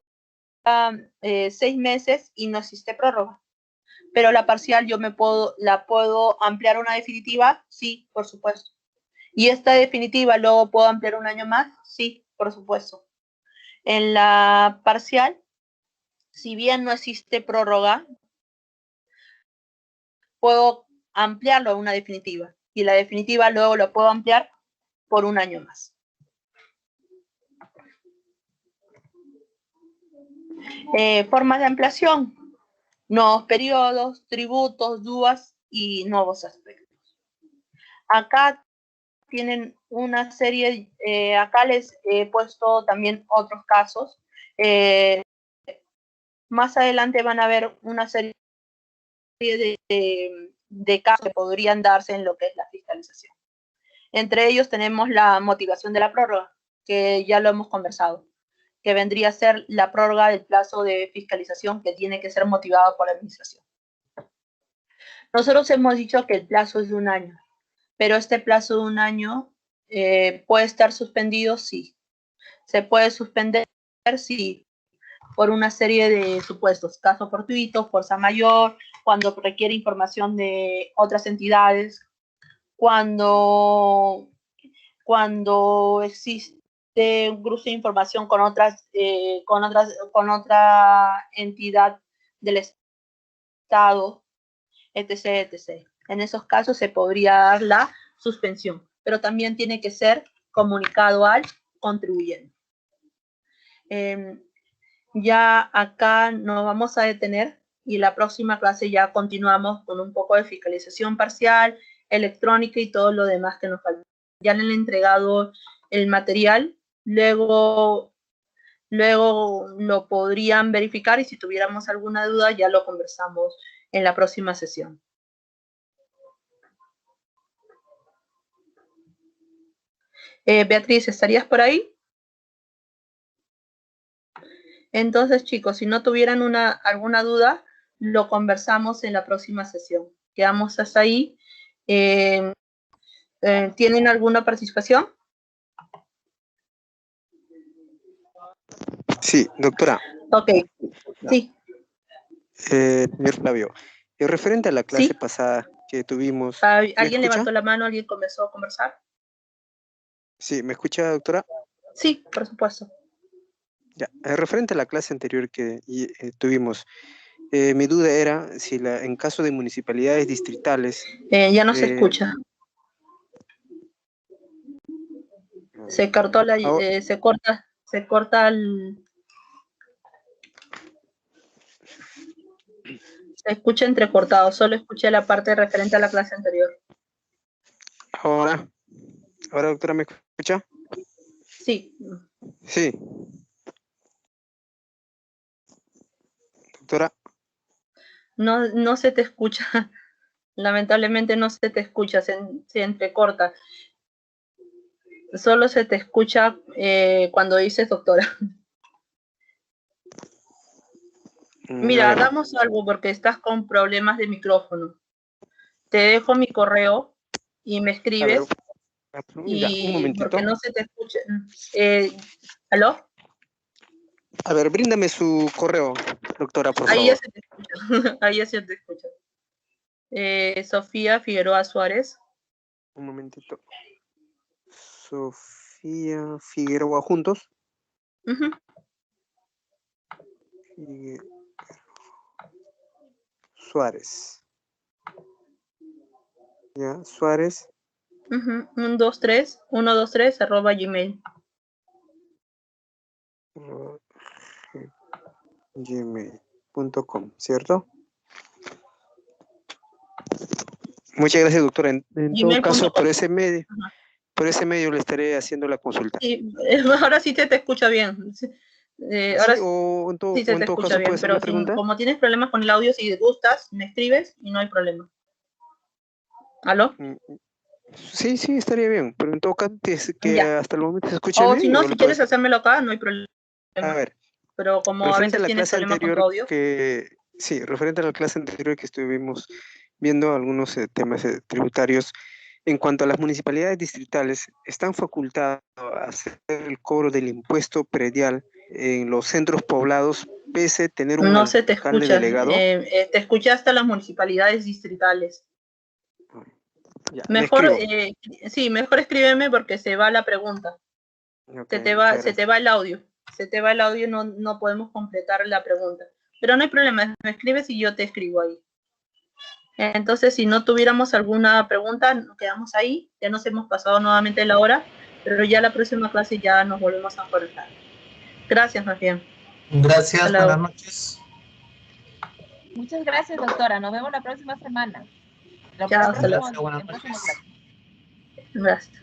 6 meses y no existe prórroga. Pero la parcial la puedo ampliar a una definitiva, sí, por supuesto. ¿Y esta definitiva luego puedo ampliar 1 año más? Sí, por supuesto. En la parcial, si bien no existe prórroga, puedo ampliarlo a una definitiva. Y la definitiva luego lo puedo ampliar por 1 año más. Formas de ampliación. Nuevos periodos, tributos, dúas y nuevos aspectos. Acá tienen una serie, acá les he puesto también otros casos. Más adelante van a ver una serie de casos que podrían darse en lo que es la fiscalización. Entre ellos tenemos la motivación de la prórroga, que ya lo hemos conversado, que vendría a ser la prórroga del plazo de fiscalización que tiene que ser motivado por la administración. Nosotros hemos dicho que el plazo es de 1 año, pero este plazo de 1 año puede estar suspendido, sí. Se puede suspender, sí, por una serie de supuestos, caso fortuito, fuerza mayor, cuando requiere información de otras entidades, cuando existe un cruce de información con otra entidad del Estado, etc., etc. En esos casos se podría dar la suspensión, pero también tiene que ser comunicado al contribuyente. Ya acá nos vamos a detener y la próxima clase ya continuamos con un poco de fiscalización parcial, electrónica y todo lo demás que nos falta. Ya le he entregado el material, luego lo podrían verificar y si tuviéramos alguna duda ya lo conversamos en la próxima sesión. Beatriz, ¿estarías por ahí? Entonces, chicos, si no tuvieran alguna duda, lo conversamos en la próxima sesión. Quedamos hasta ahí. ¿Tienen alguna participación? Sí, doctora. Ok, sí. Señor Flavio, referente a la clase ¿Sí? pasada que tuvimos. ¿Alguien levantó la mano? ¿Alguien comenzó a conversar? Sí, ¿me escucha, doctora? Sí, por supuesto. Ya, referente a la clase anterior que tuvimos, mi duda era si en caso de municipalidades distritales... ya no se escucha. Se cortó se corta se escucha entrecortado, solo escuché la parte referente a la clase anterior. Ahora, doctora, ¿me escucha? Sí. Sí. Doctora. No se te escucha. Lamentablemente no se te escucha, se entrecorta. Solo se te escucha cuando dices doctora. Mira, hagamos algo porque estás con problemas de micrófono. Te dejo mi correo y me escribes. Y un momentito. Porque no se te escucha. ¿Aló? A ver, bríndame su correo, doctora, por favor. Ahí ya se te escucha. Ahí ya se te escucha. Sofía Figueroa Suárez. Un momentito. Sofía Figueroa, juntos. Suárez. Ya, Suárez. 123 @gmail. gmail.com, ¿cierto? Muchas gracias, doctora. En todo caso, por ese medio le estaré haciendo la consulta. Sí, ahora sí se te escucha bien. Ahora sí se te escucha bien, pero como tienes problemas con el audio, si gustas, me escribes y no hay problema. ¿Aló? Sí, estaría bien, pero en todo caso que hasta el momento se escuche bien. O si no, si quieres hacérmelo acá, no hay problema. A ver. Pero como a veces tienes problemas con tu audio. Sí, referente a la clase anterior que estuvimos viendo algunos temas tributarios, en cuanto a las municipalidades distritales, están facultadas a hacer el cobro del impuesto predial en los centros poblados, pese a tener un no se te escucha. delegado. Te escucha hasta las municipalidades distritales. Ya, mejor, sí, mejor escríbeme porque se va la pregunta. Okay, se te va el audio. Se te va el audio, no podemos completar la pregunta. Pero no hay problema, me escribes y yo te escribo ahí. Entonces, si no tuviéramos alguna pregunta, nos quedamos ahí. Ya nos hemos pasado nuevamente la hora, pero ya la próxima clase ya nos volvemos a conectar. Gracias, más bien. Gracias, buenas noches. Muchas gracias, doctora. Nos vemos la próxima semana. Ya, hasta luego. Buenas noches. Gracias.